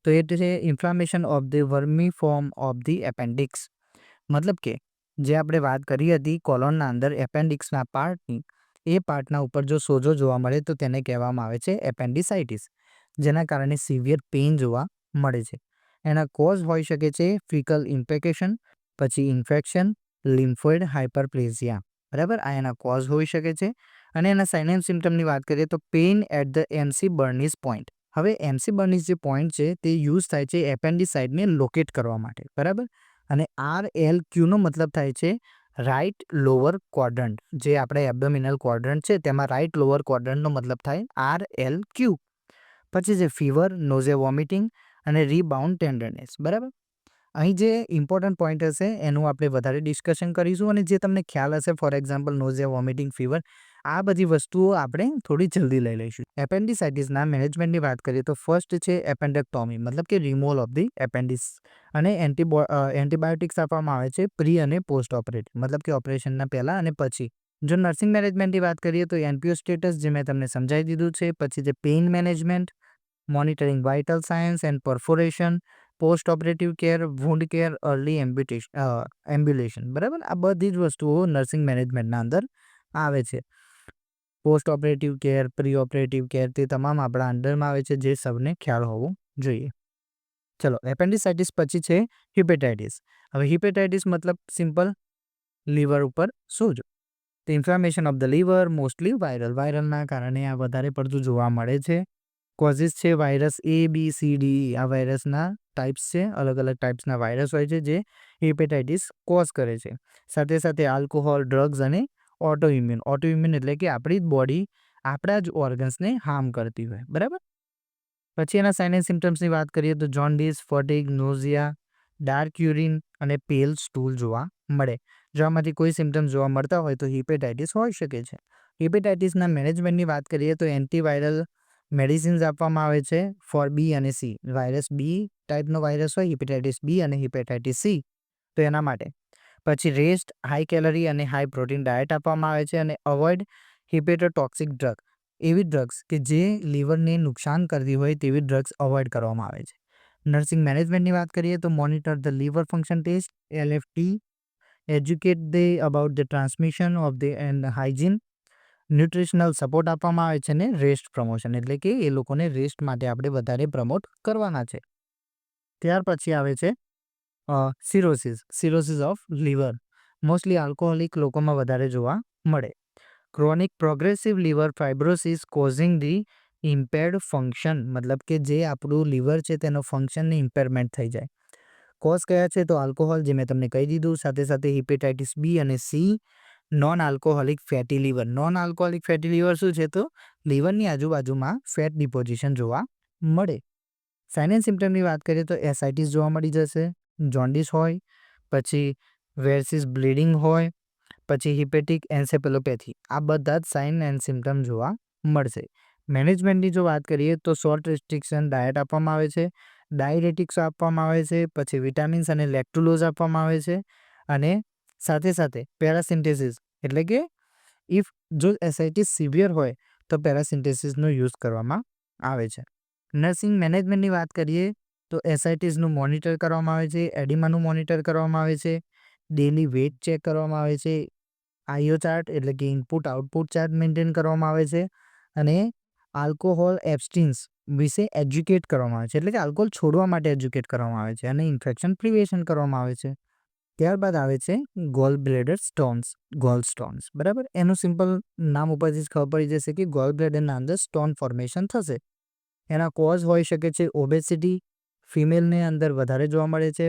તો એ છે inflammation of the vermi form of the appendix. મતલબ કે જે આપણે વાત કરી હતી કોલોનના અંદર એપેન્ડિક્સના પાર્ટની, એ પાર્ટના ઉપર જો સોજો જોવા મળે તો તેને કહેવામાં આવે છે એપેન્ડિસાઇટિસ, જેના કારણે સિવિયર પેઇન જોવા મળે છે. એના કોઝ હોઈ શકે છે ફિકલ ઇન્ફેક્શન, પછી ઇન્ફેક્શન, લિમ્ફોઇડ હાઇપરપ્લેઝિયા, બરાબર. આ એના કોઝ હોઈ શકે છે. અને એના સાઇન એન્ડ સિમ્ટમની વાત કરીએ તો pain at the McBurney's point. હવે એમસી બર્નિસ જે પોઈન્ટ છે તે યુઝ થાય છે એપેન્ડિસાઇડને લોકેટ કરવા માટે, બરાબર. અને RLQનો મતલબ થાય છે રાઇટ લોઅર ક્વોડ્રન્ટ. જે આપણે એબ્ડોમિનલ ક્વોડ્રન્ટ છે તેમાં રાઇટ લોઅર ક્વોડ્રન્ટનો મતલબ થાય RLQ. પછી છે ફીવર, નોઝિયા, વોમિટિંગ અને રીબાઉન્ડ ટેન્ડરનેસ, બરાબર. અહીં જે ઇમ્પોર્ટન્ટ પોઈન્ટ હશે એનું આપણે વધારે ડિસ્કશન કરીશું અને જે તમને ખ્યાલ હશે, ફોર એક્ઝામ્પલ નોઝિયા, વોમિટિંગ, ફીવર, આ બધી વસ્તુઓ આપણે થોડી જલ્દી લઈ લઈશું. એપેન્ડિસાઇટિસના મેનેજમેન્ટની વાત કરીએ તો ફર્સ્ટ છે એપેન્ડેક્ટોમી, મતલબ કે રિમૂવલ ઓફ ધી એપેન્ડિસ. અને એન્ટીબાયોટિક્સ આપવામાં આવે છે પ્રી અને પોસ્ટ ઓપરેટિવ, મતલબ કે ઓપરેશનના પહેલાં અને પછી. જો નર્સિંગ મેનેજમેન્ટની વાત કરીએ તો એનપીઓ સ્ટેટસ, જે મેં તમને સમજાવી દીધું છે. પછી જે pain management, monitoring vital signs and perforation, post operative care, wound care, early ambulation, બરાબર. આ બધી જ વસ્તુઓ નર્સિંગ મેનેજમેન્ટના અંદર આવે છે. Post operative care, pre operative care, તે તમામ આપણા અંડરમાં આવે છે, જે સૌને ખ્યાલ હોવો જોઈએ. ચલો, એપેન્ડિસાઇટિસ પછી છે હિપેટાઇટિસ. હવે હિપેટાઇટિસ મતલબ સિમ્પલ લીવર ઉપર સોજો. તો inflammation of the liver, mostly વાયરલના કારણે આ વધારે પડતું જોવા મળે છે. કોઝિસ છે વાયરસ ABCDE. આ વાયરસના ટાઈપ્સ છે, અલગ અલગ ટાઈપ્સના વાયરસ હોય છે જે હિપેટાઇટિસ કોઝ કરે છે. સાથે સાથે આલ્કોહોલ, ડ્રગ્સ અને ઓટોઇમ્યુન એટલે કે આપણી જ બોડી આપણા જ ઓર્ગન્સને હાર્મ કરતી હોય, બરાબર. પછી એના સાઇન એન્ડ સિમ્ટમ્સની વાત કરીએ તો જોન્ડિસ, ફટીગ, નોઝિયા, ડાર્ક યુરિન અને પેલ સ્ટૂલ જોવા મળે. જો આમાંથી કોઈ સિમ્ટમ્સ જોવા મળતા હોય તો હિપેટાઇટિસ હોઈ શકે છે. હિપેટાઇટિસના મેનેજમેન્ટની વાત કરીએ તો એન્ટીવાયરલ મેડિસિન્સ આપવામાં આવે છે ફોર B અને C. વાયરસ B ટાઈપનો વાયરસ હોય, હિપેટાઇટિસ B અને હિપેટાઇટિસ C, તો એના માટે. પછી રેસ્ટ, હાઈ કેલરી અને હાઈ પ્રોટીન ડાયટ આપવામાં આવે છે. અને અવોઇડ હિપેટોટોક્સિક ડ્રગ, એવી ડ્રગ્સ કે જે લીવરને નુકસાન કરતી હોય તેવી ડ્રગ્સ અવોઇડ કરવામાં આવે છે. નર્સિંગ મેનેજમેન્ટની વાત કરીએ તો monitor the liver function test LFT, educate about the transmission of the and hygiene, nutritional support આપવામાં આવે છે. ને રેસ્ટ પ્રમોશન, એટલે કે એ લોકોને રેસ્ટ માટે આપણે વધારે પ્રમોટ કરવાના છે. ત્યાર પછી આવે છે cirrhosis of liver. Mostly alcoholic લોકોમાં વધારે જોવા મળે. Chronic progressive liver fibrosis causing the impaired function, મતલબ કે જે આપણું લીવર છે તેનો ફંક્શનની ઇમ્પેરમેન્ટ થઈ જાય. કોઝ કયા છે તો આલ્કોહોલ, જે મેં તમને કહી દીધું. સાથે સાથે હિપેટાઇટિસ B અને C. Non alcoholic fatty liver. Non alcoholic fatty liver શું છે તો લીવરની આજુબાજુમાં ફેટ ડિપોઝિશન જોવા મળે. સાઇન એન્ડ સિમ્ટમની વાત કરીએ તો એસાઇટિસ જોવા મળી જશે, જોન્ડિસ હોય, પછી વેરસિસ બ્લીડિંગ હોય, પછી હિપેટિક એન્સેફેલોપેથી. આ બધા જ સાઇન એન્ડ સિમ્ટમ જોવા મળશે. મેનેજમેન્ટની જો વાત કરીએ તો શોર્ટ રિસ્ટ્રિક્શન ડાયટ આપવામાં આવે છે, ડાયરેટિક્સ આપવામાં આવે છે, પછી વિટામિન્સ અને લેક્ટુલોઝ આપવામાં આવે છે. અને સાથે સાથે પેરાસિન્થેસિસ, એટલે કે જો એસાઇટિસ સિવિયર હોય તો પેરાસિન્થેસિસનો યુઝ કરવામાં આવે છે. નર્સિંગ મેનેજમેન્ટની વાત કરીએ તો એસાઇટિસનું મોનિટર કરવામાં આવે છે, એડિમાનું મોનિટર કરવામાં આવે છે, ડેલી વેઇટ ચેક કરવામાં આવે છે, IO ચાર્ટ એટલે કે ઇનપુટ આઉટપુટ ચાર્ટ મેન્ટેન કરવામાં આવે છે. અને આલ્કોહોલ એબ્સ્ટિન્સ વિશે એજ્યુકેટ કરવામાં આવે છે, એટલે કે આલ્કોહોલ છોડવા માટે એજ્યુકેટ કરવામાં આવે છે. અને ઇન્ફેક્શન પ્રિવેશન કરવામાં આવે છે. ત્યારબાદ આવે છે ગોલ બ્લેડર સ્ટોન્સ, બરાબર. એનું સિમ્પલ નામ ઉપરથી જ ખબર પડી જશે કે ગોલ બ્લેડરના અંદર સ્ટોન ફોર્મેશન થશે. એના કોઝ હોઈ શકે છે ઓબેસિટી, ફિમેલને અંદર વધારે જોવા મળે છે,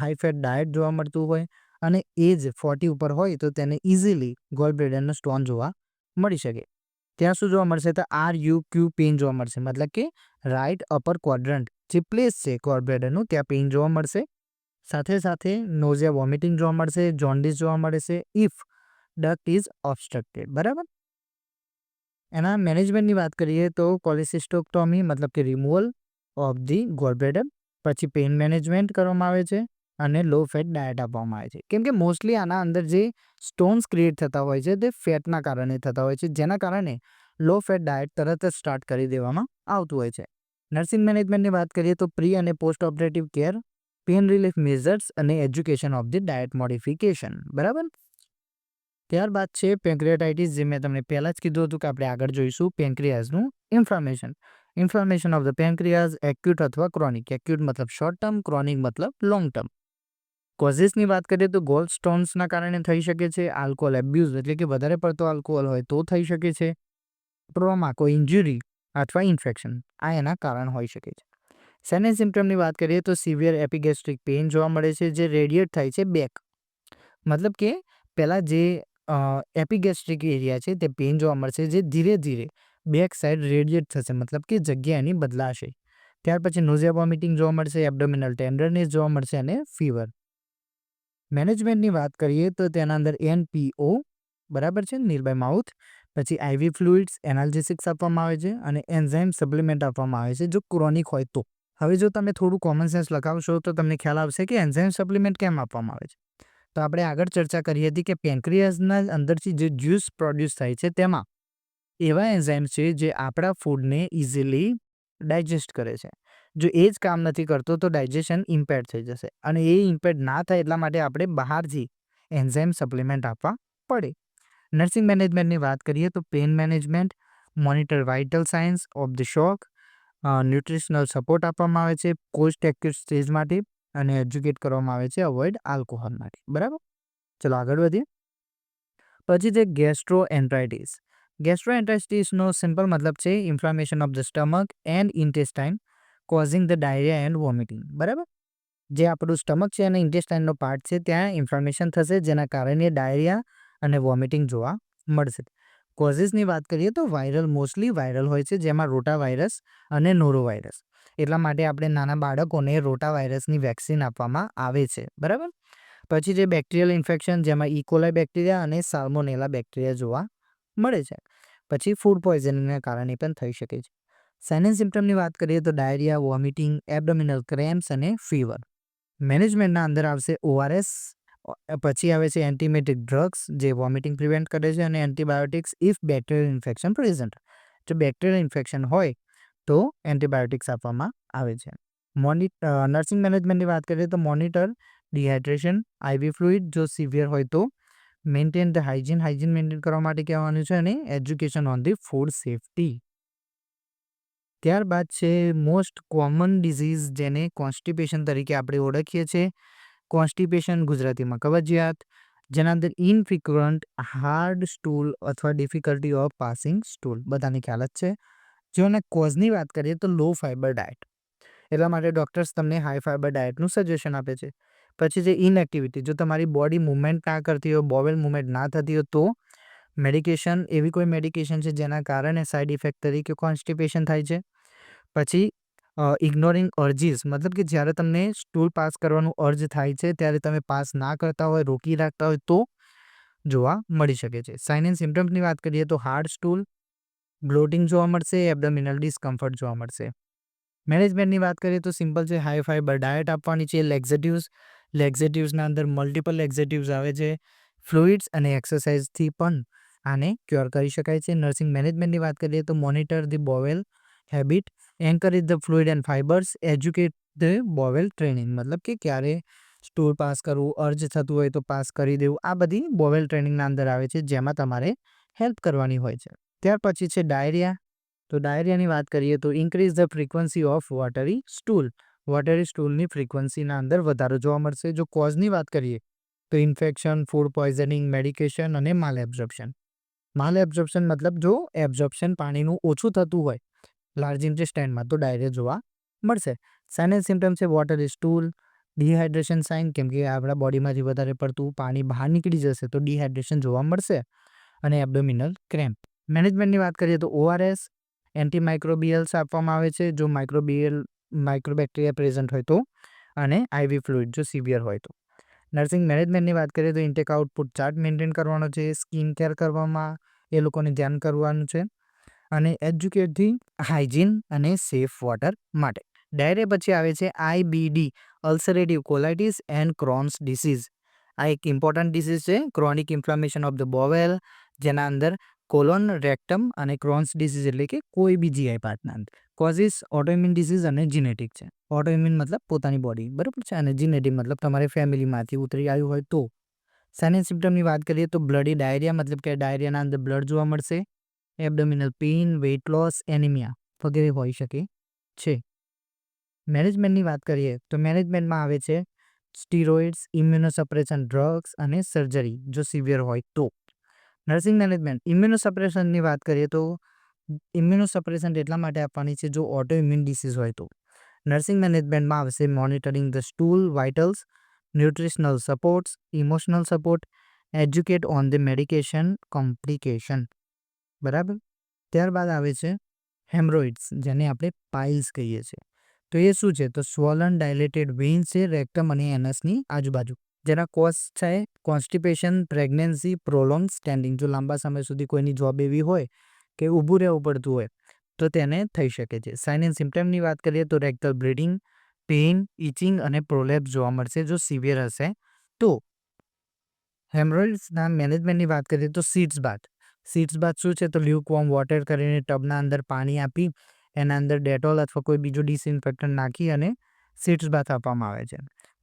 હાઈ ફેટ ડાયટ જોવા મળતું હોય, અને એજ 40 ઉપર હોય તો તેને ઇઝીલી ગોલ બ્લેડરનો સ્ટોન જોવા મળી શકે. ત્યાં શું જોવા મળશે તો RUQ પેઇન જોવા મળશે, મતલબ કે રાઇટ અપર ક્વોડ્રન્ટ જે પ્લેસ છે ગોલ બ્લેડરનું ત્યાં પેઇન જોવા મળશે. સાથે સાથે નોઝિયા, વોમિટિંગ જોવા મળશે, જોન્ડિસ જોવા મળશે. If duct is obstructed. બરાબર. એના મેનેજમેન્ટની વાત કરીએ તો કોલેસિસ્ટોક્ટોમી મતલબ કે રિમૂવલ ઓફ ધી ગોલબ્લેડર, પછી પેઇન મેનેજમેન્ટ કરવામાં આવે છે અને લો ફેટ ડાયટ આપવામાં આવે છે. કેમ કે મોસ્ટલી આના અંદર જે સ્ટોન્સ ક્રિએટ થતા હોય છે તે ફેટના કારણે થતા હોય છે, જેના કારણે લો ફેટ ડાયટ તરત જ સ્ટાર્ટ કરી દેવામાં આવતું હોય છે. નર્સિંગ મેનેજમેન્ટની વાત કરીએ તો પ્રી અને post operative care, pain relief measures અને education of the diet modification. બરાબર. ત્યારબાદ છે પેન્ક્રિયાટાઇટિસ, જે મેં તમને પહેલાં જ કીધું હતું કે આપણે આગળ જોઈશું. પેન્ક્રિયાઝનું ઇન્ફ્લામેશન ઓફ ધ પેન્ક્રિયાઝ, એક્યુટ અથવા ક્રોનિક. એક્યુટ મતલબ શોર્ટ ટર્મ, ક્રોનિક મતલબ લોંગ ટર્મ. કોઝિસની વાત કરીએ તો ગોલ સ્ટોન્સના કારણે થઈ શકે છે. આલ્કોહોલ એબ્યુઝ એટલે કે વધારે પડતો આલ્કોહોલ હોય તો થઈ શકે છે. ટ્રોમા, કોઈ ઇન્જરી અથવા ઇન્ફેક્શન, આ એના કારણ હોઈ શકે છે. સાઇન સિમ્ટમની વાત કરીએ તો સિવિયર એપિગેસ્ટ્રિક પેઇન જોવા મળે છે, જે રેડિયેટ થાય છે બેક. મતલબ કે પહેલાં જે એપિગેસ્ટ્રિક એરિયા છે તે પેઇન જોવા મળશે, જે ધીરે ધીરે બેક સાઇડ રેડિયેટ થશે, મતલબ કે જગ્યા એની બદલાશે. ત્યાર પછી નોઝિયા વોમિટિંગ જોવા મળશે, એબ્ડોમિનલ ટેન્ડરનેસ જોવા મળશે અને ફીવર. મેનેજમેન્ટની વાત કરીએ તો તેના અંદર NPO, બરાબર છે, નીર બાય માઉથ, પછી IV ફ્લુઇડ્સ, એનાલ્જેસિક્સ આપવામાં આવે છે અને એન્ઝાઇમ સપ્લિમેન્ટ આપવામાં આવે છે જો ક્રોનિક હોય તો. હવે જો તમે થોડું કોમન સેન્સ લગાવશો તો તમને ખ્યાલ આવશે કે એન્ઝાઇમ સપ્લિમેન્ટ કેમ આપવામાં આવે છે. તો આપણે આગળ ચર્ચા કરી હતી કે પેન્ક્રિયાઝના અંદરથી જે જ્યુસ પ્રોડ્યુસ થાય છે તેમાં એવા એન્ઝાઇમ છે જે આપણા ફૂડને ઇઝીલી ડાયજેસ્ટ કરે છે. જો એ જ કામ નથી કરતો તો ડાયજેશન ઇમ્પેર્ડ થઈ જશે, અને એ ઇમ્પેર્ડ ના થાય એટલા માટે આપણે બહારથી એન્ઝાઇમ સપ્લિમેન્ટ આપવા પડે. નર્સિંગ મેનેજમેન્ટની વાત કરીએ તો pain management, monitor vital science of the shock, nutritional support આપવામાં આવે છે પોસ્ટ એક્યુટ સ્ટેજ માટે, અને એજ્યુકેટ કરવામાં આવે છે અવોઇડ આલ્કોહોલ માટે. બરાબર. ચલો આગળ વધીએ. પછી છે ગેસ્ટ્રોએન્ટરાઇટિસ. ગેસ્ટ્રોએન્ટરાઇટિસનો સિમ્પલ મતલબ છે inflammation of the stomach and intestine causing the diarrhoea and vomiting. બરાબર. જે આપણું સ્ટમક છે અને ઇન્ટેસ્ટાઇનનો પાર્ટ છે ત્યાં ઇન્ફ્લામેશન થશે, જેના કારણે ડાયરિયા અને વોમિટિંગ જોવા મળશે. કોઝિસની વાત કરીએ તો વાયરલ, મોસ્ટલી વાયરલ હોય છે, જેમાં રોટા વાયરસ અને નોરોવાયરસ. એટલા માટે આપણે નાના બાળકોને રોટા વાયરસની વેક્સિન આપવામાં આવે છે. બરાબર. પછી જે બેક્ટેરિયલ ઇન્ફેક્શન, જેમાં ઇકોલાઈ બેક્ટેરિયા અને સાલ્મોનેલા બેક્ટેરિયા જોવા મળે છે. પછી ફૂડ પોઈઝનિંગના કારણે પણ થઈ શકે છે. સાઇન એન્ડ સિમ્ટમની વાત કરીએ તો ડાયરિયા, વોમિટિંગ, એબ્ડોમિનલ ક્રેમ્પ્સ અને ફીવર. મેનેજમેન્ટના અંદર આવશે ORS, પછી આવે છે એન્ટીમેટિક ડ્રગ્સ, જે વોમિટિંગ પ્રિવેન્ટ કરે છે, અને antibiotics if bacterial infection present. જો બેક્ટેરિયલ ઇન્ફેક્શન હોય તો એન્ટીબાયોટિક્સ આપવામાં આવે છે. નર્સિંગ મેનેજમેન્ટની વાત કરીએ તો મોનિટર ડિહાઇડ્રેશન, IV ફ્લુઇડ જો સિવિયર હોય તો, મેન્ટેન ધ હાઇજીન મેન્ટેન કરવા માટે કહેવાનું છે, અને education on the food safety. ત્યારબાદ છે મોસ્ટ કોમન ડિઝીઝ, જેને કોન્સ્ટિપેશન તરીકે આપણે ઓળખીએ છીએ. કોન્સ્ટિપેશન ગુજરાતીમાં કબજિયાત, જેના અંદર ઇનફ્રિક્વન્ટ હાર્ડ સ્ટૂલ અથવા ડિફિકલ્ટી ઓફ પાસિંગ સ્ટૂલ, બધાને ખ્યાલ જ છે. જેઓને કોઝની વાત કરીએ તો લો ફાઇબર ડાયટ, એટલા માટે ડૉક્ટર્સ તમને હાઈ ફાઇબર ડાયટનું સજેશન આપે છે. પછી જે ઇનએક્ટિવિટી, જો તમારી બોડી મૂવમેન્ટ ના કરતી હોય, બોવેલ મૂવમેન્ટ ના થતી હોય તો મેડિકેશન, એવી કોઈ મેડિકેશન છે જેના કારણે સાઇડ ઇફેક્ટ તરીકે કોન્સ્ટિપેશન થાય છે. પછી ઇગ્નોરિંગ અર્જીસ, મતલબ કે જ્યારે તમને સ્ટૂલ પાસ કરવાનું અર્જ થાય છે ત્યારે તમે પાસ ના કરતા હોય, રોકી રાખતા હોય તો જોવા મળી શકે છે. સાઇન એન્ડ સિમ્ટમ્સની વાત કરીએ તો હાર્ડ સ્ટૂલ, બ્લોટિંગ જોવા મળશે, એબ્ડોમિનલ ડિસ્કમ્ફર્ટ જોવા મળશે. મેનેજમેન્ટની વાત કરીએ તો સિમ્પલ છે, હાઈ ફાઇબર ડાયટ આપવાની છે. લેક્ઝેટિવ્સના અંદર મલ્ટિપલ લેક્ઝેટિવ્સ આવે છે. ફ્લુઇડ્સ અને એક્સરસાઇઝથી પણ આને ક્યોર કરી શકાય છે. નર્સિંગ મેનેજમેન્ટની વાત કરીએ તો monitor the bowel habit, encourage the fluid and fibres, educate the bowel training, મતલબ કે ક્યારે સ્ટૂલ પાસ કરવું, અર્જ થતું હોય તો પાસ કરી દેવું, આ બધી બોવેલ ટ્રેનિંગના અંદર આવે છે, જેમાં તમારે હેલ્પ કરવાની હોય છે. ત્યાર પછી છે ડાયરિયા. તો ડાયરિયાની વાત કરીએ તો increase the frequency of watery stool, watery સ્ટૂલની ફ્રીક્વન્સીના અંદર વધારો જોવા મળશે. જો કોઝની વાત કરીએ તો ઇન્ફેક્શન, ફૂડ પોઈઝનિંગ, મેડિકેશન અને માલ એબ્ઝોર્પ્શન. માલ એબ્ઝોર્પ્શન મતલબ જો એબ્ઝોર્પ્શન પાણીનું ઓછું થતું હોય લાર્જ ઇન્ટેસ્ટાઇનમાં તો ડાયરિયા જોવા મળશે. સાઇન એન્ડ સિમ્ટમ છે વોટરી સ્ટૂલ, ડિહાઇડ્રેશન સાઇન, કેમ કે આપણા બોડીમાંથી વધારે પડતું પાણી બહાર નીકળી જશે તો ડિહાઇડ્રેશન જોવા મળશે, અને એબ્ડોમિનલ ક્રેમ્પ. મેનેજમેન્ટની વાત કરીએ તો ORS, એન્ટીમાઇક્રોબિયલ્સ આપવામાં આવે છે જો માઇક્રોબેક્ટેરિયા પ્રેઝન્ટ હોય તો, અને IV ફ્લુઇડ જો સિવિયર હોય તો. નર્સિંગ મેનેજમેન્ટની વાત કરીએ તો ઇન્ટેક આઉટપુટ ચાર્ટ મેન્ટેન કરવાનો છે, સ્કિન કેર કરવામાં એ લોકોને ધ્યાન કરવાનું છે અને એજ્યુકેટથી હાઇજીન અને સેફ વોટર માટે. ડાયરેક્ટ પછી આવે છે IBD, ulcerative colitis and Crohn's disease. આ એક ઇમ્પોર્ટન્ટ ડિસીઝ છે, chronic inflammation of the bowel, જેના અંદર કોલોન, રેક્ટમ અને ક્રોન્સ ડિસીઝ એટલે કે કોઈ બી જીઆઈ પાર્ટના અંદર. કોઝિસ ઓટોઇમ્યુન ડિસીઝ અને જીનેટિક છે. ઓટોઇમ્યુન મતલબ પોતાની બોડી, બરાબર છે, અને જીનેટિક મતલબ તમારી ફેમિલીમાંથી ઉતરી આવ્યું હોય તો. સાઇન એન્ડ સિમ્પટમની વાત કરીએ તો બ્લડી ડાયરિયા, મતલબ કે ડાયરિયાના અંદર બ્લડ જોવા મળશે, abdominal pain, weight loss, anaemia વગેરે હોઈ શકે છે. મેનેજમેન્ટની વાત કરીએ તો મેનેજમેન્ટમાં આવે છે સ્ટીરોઇડ્સ, ઇમ્યુનોસપ્રેશન ડ્રગ્સ અને સર્જરી જો સિવિયર હોય તો. નર્સિંગ મેનેજમેન્ટ ઇમ્યુનોસપ્રેશનની વાત કરીએ તો ઇમ્યુનોસપ્રેશન એટલા માટે આપવાની છે જો ઓટો ઇમ્યુન ડિસીઝ હોય તો. નર્સિંગ મેનેજમેન્ટમાં આવશે monitoring the stool vitals, nutritional supports, emotional support, educate on the medication complication. બરાબર. ત્યારબાદ આવે છે હેમરોઇડ્સ, જેને આપણે પાઇલ્સ કહીએ છીએ. તો એ શું છે? તો સ્વોલન ડાયલેટેડ વેઇન્સ છે રેક્ટમ અને એનસની આજુબાજુ, જેના કોઝ છે કોન્સ્ટિપેશન, પ્રેગ્નન્સી, પ્રોલોંગ સ્ટેન્ડિંગ. જો લાંબા સમય સુધી કોઈની જોબ એવી હોય કે ઊભું રહેવું પડતું હોય તો તેને થઈ શકે છે. સાઇન એન્ડ સિમ્પટમની વાત કરીએ તો રેક્ટલ બ્લીડિંગ, પેઇન, ઇચિંગ અને પ્રોલેપ્સ જોવા મળશે જો સિવિયર હશે તો. હેમરોઇડ્સના મેનેજમેન્ટની વાત કરીએ તો સીટ્સ બાથ. સીટ્સ બાથ શું છે? તો લ્યુકવોર્મ વોટર કરીને ટબના અંદર પાણી આપી એના અંદર ડેટોલ અથવા કોઈ બીજું ડિસઇન્ફેક્ટન્ટ નાખી અને સીટ્સ બાથ આપવામાં આવે છે.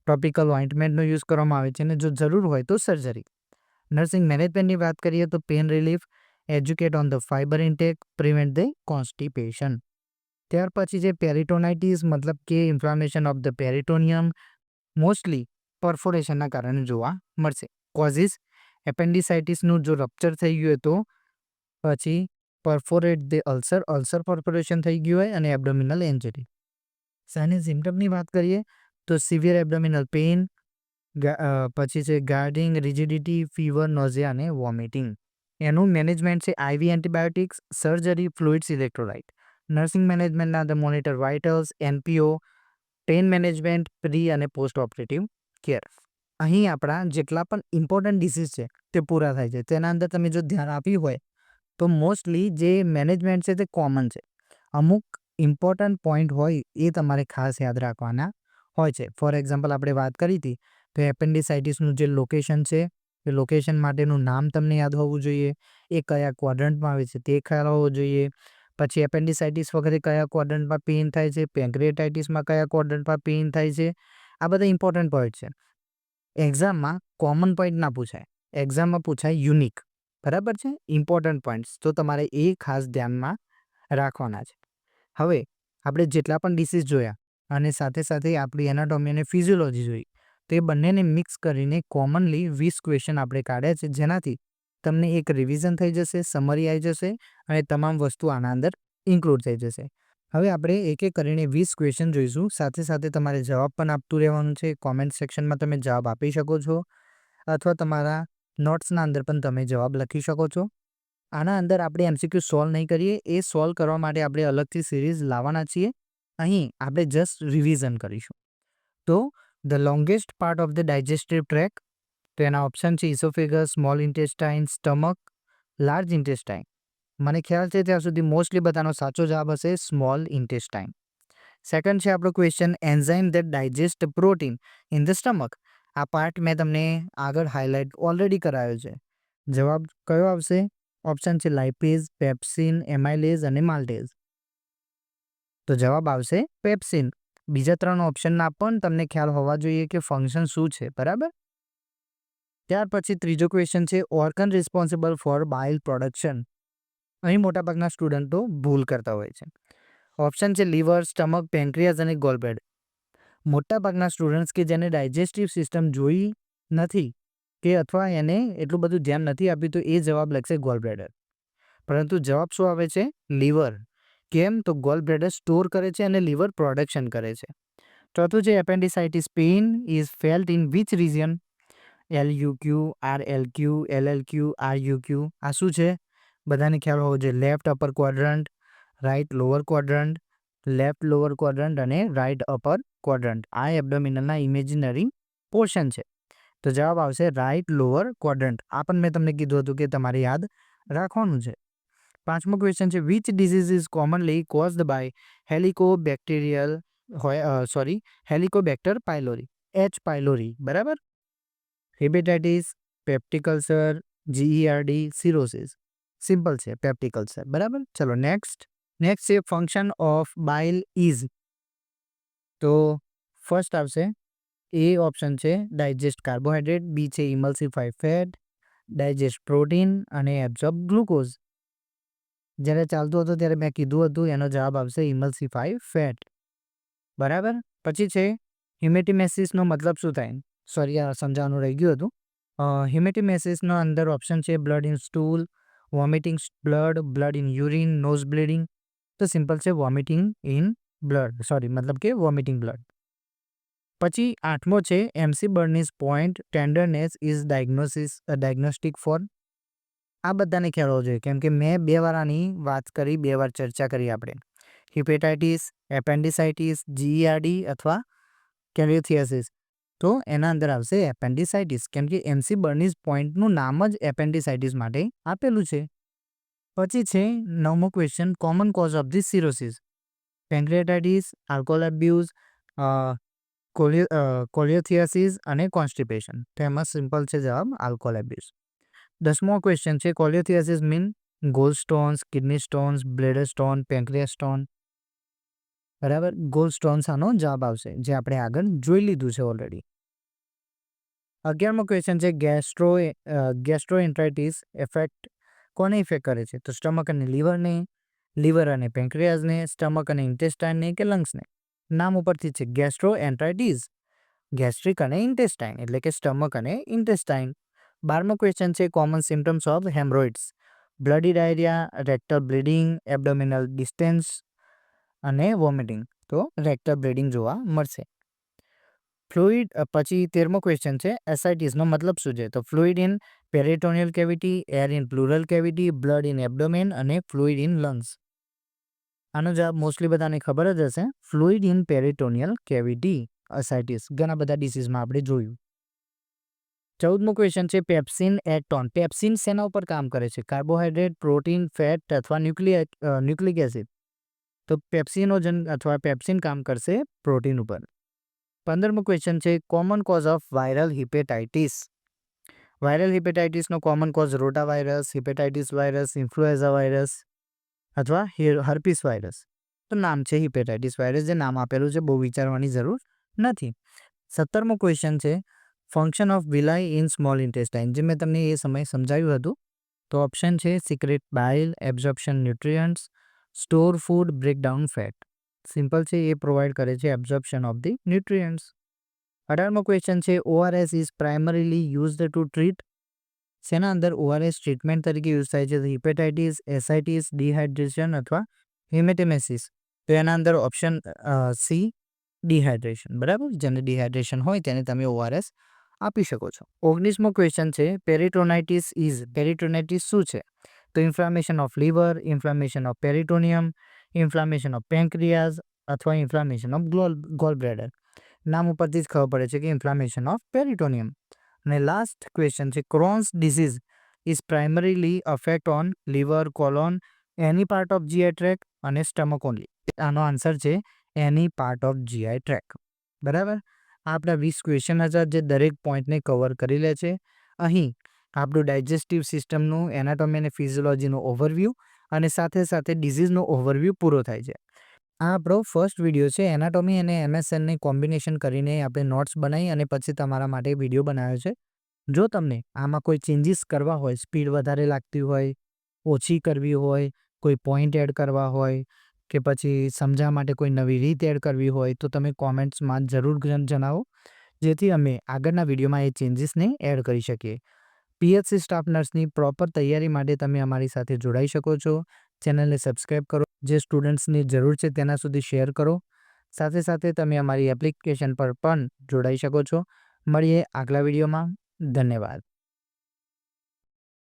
ટોપિકલ ઓઇન્ટમેન્ટનો યુઝ કરવામાં આવે છે અને જો જરૂર હોય તો સર્જરી. નર્સિંગ મેનેજમેન્ટની વાત કરીએ તો pain relief, educate on the fibre intake, prevent the constipation. ત્યાર પછી છે પેરિટોનાઇટિસ, મતલબ કે inflammation of the peritoneum, mostly પરફોરેશનના કારણે જોવા મળશે. કોઝિસ એપેન્ડિસાઇટિસનું જો રપ્ચર થઈ ગયું હોય તો, પછી પરફોરેટ ધ અલ્સર, અલ્સર પરફોરેશન થઈ ગયું હોય અને એબડોમિનલ ઇન્જરી. સાઇન એન્ડ સિમ્પટમની વાત કરીએ તો સિવિયર એબડોમિનલ પેઇન, પછી છે ગાર્ડિંગ, રિજિડિટી, ફીવર, નોઝિયા અને વોમિટિંગ. એનું મેનેજમેન્ટ છે IV antibiotics, surgery, fluids, electrolyte. Nursing મેનેજમેન્ટના the monitor vitals, NPO, pain management, pre અને પોસ્ટ ઓપરેટિવ કેર. અહીં આપણા જેટલા પણ ઇમ્પોર્ટન્ટ ડિસીઝ છે તે પૂરા થાય છે. તેના અંદર તમે જો ધ્યાન આપ્યું હોય તો મોસ્ટલી જે મેનેજમેન્ટ છે તે કોમન છે. અમુક ઇમ્પોર્ટન્ટ પોઈન્ટ હોય એ તમારે ખાસ યાદ રાખવાના હોય છે. ફોર એક્ઝામ્પલ આપણે વાત કરી હતી તો એપેન્ડિસાઇટિસનું જે લોકેશન છે એ લોકેશન માટેનું નામ તમને યાદ હોવું જોઈએ, એ કયા ક્વોડ્રન્ટમાં આવે છે તે ખ્યાલ હોવો જોઈએ. પછી એપેન્ડિસાઇટિસ વખતે કયા ક્વોડ્રન્ટમાં પેઇન થાય છે, પેન્ક્રિએટાઇટિસમાં કયા ક્વોડ્રન્ટમાં પેઇન થાય છે, આ બધા ઇમ્પોર્ટન્ટ પોઈન્ટ છે. એક્ઝામમાં કોમન પોઈન્ટ ના પૂછાય, એક્ઝામમાં પૂછાય યુનિક. બરાબર છે, ઇમ્પોર્ટન્ટ પોઈન્ટ્સ, તો તમારે એ ખાસ ધ્યાનમાં રાખવાના છે. હવે આપણે જેટલા પણ ડિસીઝ જોયા અને સાથે સાથે આપણી એનાટોમી અને ફિઝિયોલોજી જોઈ, તો એ બંનેને મિક્સ કરીને કોમનલી 20 ક્વેશ્ચન આપણે કાઢ્યા છે, જેનાથી તમને એક રિવિઝન થઈ જશે, સમરી આવી જશે અને તમામ વસ્તુ આના અંદર ઇન્ક્લુડ થઈ જશે. હવે આપણે એક એક કરીને 20 ક્વેશ્ચન જોઈશું, સાથે સાથે તમારે જવાબ પણ આપતું રહેવાનું છે. કોમેન્ટ સેક્શનમાં તમે જવાબ આપી શકો છો અથવા તમારા નોટ્સના અંદર પણ તમે જવાબ લખી શકો છો. આના અંદર આપણે MCQ સોલ્વ નહીં કરીએ, એ સોલ્વ કરવા માટે આપણે અલગથી સિરીઝ લાવવાના છીએ. અહીં આપણે જસ્ટ રિવિઝન કરીશું. તો the longest part of the digestive tract, તો એના ઓપ્શન છે oesophagus, small intestine, stomach, large intestine. મને ખ્યાલ છે ત્યાં સુધી મોસ્ટલી બધાનો સાચો જવાબ હશે સ્મોલ ઇન્ટેસ્ટાઇન. સેકન્ડ છે આપણો question enzyme that digest protein in the stomach. આ પાર્ટ મેં તમને આગળ હાઇલાઇટ ઓલરેડી કરાયો છે. જવાબ કયો આવશે? ઓપ્શન છે લાઇપેઝ, પેપ્સિન, એમાઇલેઝ અને માલ્ટેઝ. તો જવાબ આવશે પેપ્સિન. બીજા 3 ઓપ્શનના પણ તમને ખ્યાલ હોવા જોઈએ કે ફંક્શન શું છે. બરાબર. ત્યાર પછી ત્રીજો ક્વેશ્ચન છે ઓર્ગન રિસ્પોન્સિબલ ફોર બાઇલ પ્રોડક્શન. અહીં મોટાભાગના સ્ટુડન્ટો ભૂલ કરતા હોય છે. ઓપ્શન છે લીવર, સ્ટમક, પેન્ક્રિયાઝ અને ગોલબ્લેડર. મોટાભાગના સ્ટુડન્ટ્સ કે જેને ડાયજેસ્ટિવ સિસ્ટમ જોઈ નથી કે અથવા એને એટલું બધું ધ્યાન નથી આપ્યું તો એ જવાબ લખશે ગોલબ્લેડર. પરંતુ જવાબ શું આવે છે? લીવર. કેમ? તો ગોલબ્લેડર સ્ટોર કરે છે અને લીવર પ્રોડક્શન કરે છે. ચોથું છે appendicitis pain is felt in which region? LUQ, RLQ, LLQ, RUQ. આ શું છે? બધાને ખ્યાલ હોવો જોઈએ. Left upper quadrant, right lower quadrant, left lower quadrant અને રાઇટ અપર ક્વોડ્રન્ટ. આ એબડોમિનલના ઇમેજિનરી પોર્શન છે. તો જવાબ આવશે રાઇટ લોઅર ક્વોડ્રન્ટ. આ પણ મેં તમને કીધું હતું કે તમારે યાદ રાખવાનું છે. 5મો ક્વેશ્ચન છે which disease is commonly caused by Helicobacter pylori, H pylori, બરાબર. Hepatitis, peptic ulcer, GERD, cirrhosis. Simple છે પેપ્ટિક અલ્સર, બરાબર. ચલો નેક્સ્ટ છે ફંક્શન ઓફ બાઇલ ઇઝ. તો ફર્સ્ટ આવશે એ ઓપ્શન છે ડાયજેસ્ટ કાર્બોહાઈડ્રેટ, બી છે ઇમલ્સિફાય ફેટ, ડાયજેસ્ટ પ્રોટીન અને એબ્ઝોર્બ ગ્લુકોઝ. જ્યારે ચાલતું હતું ત્યારે મેં કીધું હતું એનો જવાબ આવશે ઇમલ્સિફાય ફેટ, બરાબર. પછી છે હિમેટિમેસિસનો મતલબ શું થાય? સોરી, આ સમજાવવાનું રહી ગયું હતું. હિમેટિમેસિસનો અંદર ઓપ્શન છે blood in stool, vomiting blood, blood in urine, nose bleeding. તો સિમ્પલ છે વોમિટિંગ ઇન બ્લડ, મતલબ કે વોમિટિંગ બ્લડ. પછી 8મો છે MC Burney's point tenderness is diagnostic for. આ બધાને ખ્યાલ હોવો જોઈએ કેમ કે મેં 2 વાર આની વાત કરી, 2 વાર ચર્ચા કરી આપણે. હિપેટાઇટિસ, એપેન્ડિસાઇટિસ, GERD અથવા કેલ્યુથિયાસિસ. તો એના અંદર આવશે એપેન્ડિસાઇટિસ કેમ કે MC બર્નીસ પોઈન્ટનું નામ જ એપેન્ડિસાઇટિસ માટે આપેલું છે. પછી છે 9મો question common cause of the cirrhosis, pancreatitis, alcohol abuse, cholelithiasis અને કોન્સ્ટિપેશન. તો એમાં સિમ્પલ છે જવાબ આલ્કોહોલ અબ્યુઝ. 10મો ક્વેશ્ચન છે cholelithiasis mean gall stones, kidney stones, bladder stone, pancreas stone, બરાબર. ગોલ સ્ટોન્સ આનો જવાબ આવશે જે આપણે આગળ જોઈ લીધું છે ઓલરેડી. 11મો ક્વેશ્ચન છે ગેસ્ટ્રોએન્ટરાઇટિસ કોને ઇફેક્ટ કરે છે? તો સ્ટમક અને લીવરને, લીવર અને પેન્ક્રિયાઝને, સ્ટમક અને ઇન્ટેસ્ટાઇનને કે લંગ્સને? નામ ઉપરથી છે ગેસ્ટ્રોએન્ટરાઇટિસ, ગેસ્ટ્રિક અને ઇન્ટેસ્ટાઇન એટલે કે સ્ટમક અને ઇન્ટેસ્ટાઇન. 12મો ક્વેશ્ચન છે common symptoms of haemorrhoids, bloody diarrhoea, rectal bleeding, abdominal distension અને વોમિટિંગ. તો રેક્ટલ બ્લીડિંગ જોવા મળશે. ફ્લુઇડ. પછી 13મો ક્વેશ્ચન છે એસાઇટિસનો મતલબ શું છે? તો fluid in peritoneal cavity, air in pleural cavity, blood in abdomen અને ફ્લુઇડ ઇન લંગ્સ. આનો જવાબ મોસ્ટલી બધાને ખબર જ હશે, fluid in peritoneal cavity, ascites. ઘણા બધા ડિસીઝમાં આપણે જોયું. 14મો ક્વેશ્ચન છે પેપ્સિન એક્ટોન. પેપ્સિન શેના ઉપર કામ કરે છે? કાર્બોહાઈડ્રેટ, પ્રોટીન, ફેટ અથવા ન્યુક્લિક એસિડ? તો પેપ્સિનોજન અથવા પેપ્સિન કામ કરશે પ્રોટીન ઉપર. 15મો ક્વેશ્ચન છે common cause of viral hepatitis. Viral હિપેટાઇટિસનો common cause rotavirus, hepatitis virus, influenza virus અથવા હર્પીસ વાયરસ. તો નામ છે હિપેટાઇટિસ વાયરસ, જે નામ આપેલું છે, બહુ વિચારવાની જરૂર નથી. 17મો ક્વેશ્ચન છે function of villi in small intestine, જે મેં તમને એ સમયે સમજાવ્યું હતું. તો ઓપ્શન છે secrete bile, absorption nutrients, store food, breakdown fat. Simple છે, એ પ્રોવાઈડ કરે છે એબ્ઝોર્પ્શન ઓફ ધી ન્યુટ્રિયન્ટ્સ. 18મો ક્વેશ્ચન છે ORS is primarily used to treat. શેના અંદર ORS ટ્રીટમેન્ટ તરીકે યુઝ થાય છે? હિપેટાઇટિસ, એસાઇટિસ, ડિહાઇડ્રેશન અથવા હિમેટેમેસિસ. તો એના અંદર ઓપ્શન સી ડિહાઇડ્રેશન, બરાબર. જેને ડિહાઇડ્રેશન હોય તેને તમે ORS આપી શકો છો. 19મો ક્વેશ્ચન છે પેરિટોનાઇટિસ શું છે? તો inflammation of liver, inflammation of peritoneum, inflammation of pancreas અથવા ઇન્ફ્લામેશન ઓફ ગોલ બ્લેડર. નામ ઉપરથી જ ખબર પડે છે કે ઇન્ફ્લામેશન ઓફ પેરિટોનિયમ. અને લાસ્ટ ક્વેશ્ચન છે Crohn's disease is primarily affect on liver, colon, any part of GI tract અને સ્ટમક ઓનલી. આનો આન્સર છે any part of GI tract, બરાબર. આપણા 20 ક્વેશ્ચન હતા જે દરેક પોઈન્ટને કવર કરી લે છે. અહીં આપણું ડાયજેસ્ટિવ સિસ્ટમનું, એનાટોમી અને ફિઝિયોલોજીનું ઓવરવ્યૂ અને સાથે સાથે ડિઝીઝનો ઓવરવ્યૂ પૂરો થાય છે. આ આપણો ફર્સ્ટ વિડીયો છે. એનાટોમી અને MSNને કોમ્બિનેશન કરીને આપણે નોટ્સ બનાવી અને પછી તમારા માટે વિડીયો બનાવ્યો છે. જો તમને આમાં કોઈ ચેન્જીસ કરવા હોય, સ્પીડ વધારે લાગતી હોય, ઓછી કરવી હોય, કોઈ પોઈન્ટ એડ કરવા હોય કે પછી સમજવા માટે કોઈ નવી રીત એડ કરવી હોય તો તમે કોમેન્ટ્સમાં જરૂર જણાવો, જેથી અમે આગળના વિડીયોમાં એ ચેન્જીસને એડ કરી શકીએ. PHC સ્ટાફ નર્સની પ્રોપર તૈયારી માટે તમે અમારી સાથે જોડાઈ શકો છો. ચેનલને સબસ્ક્રાઈબ કરો, જે સ્ટુડન્ટ્સની જરૂર છે તેના સુધી શેર કરો. સાથે સાથે તમે અમારી એપ્લિકેશન પર પણ જોડાઈ શકો છો. મળીએ આગલા વિડીયોમાં. ધન્યવાદ.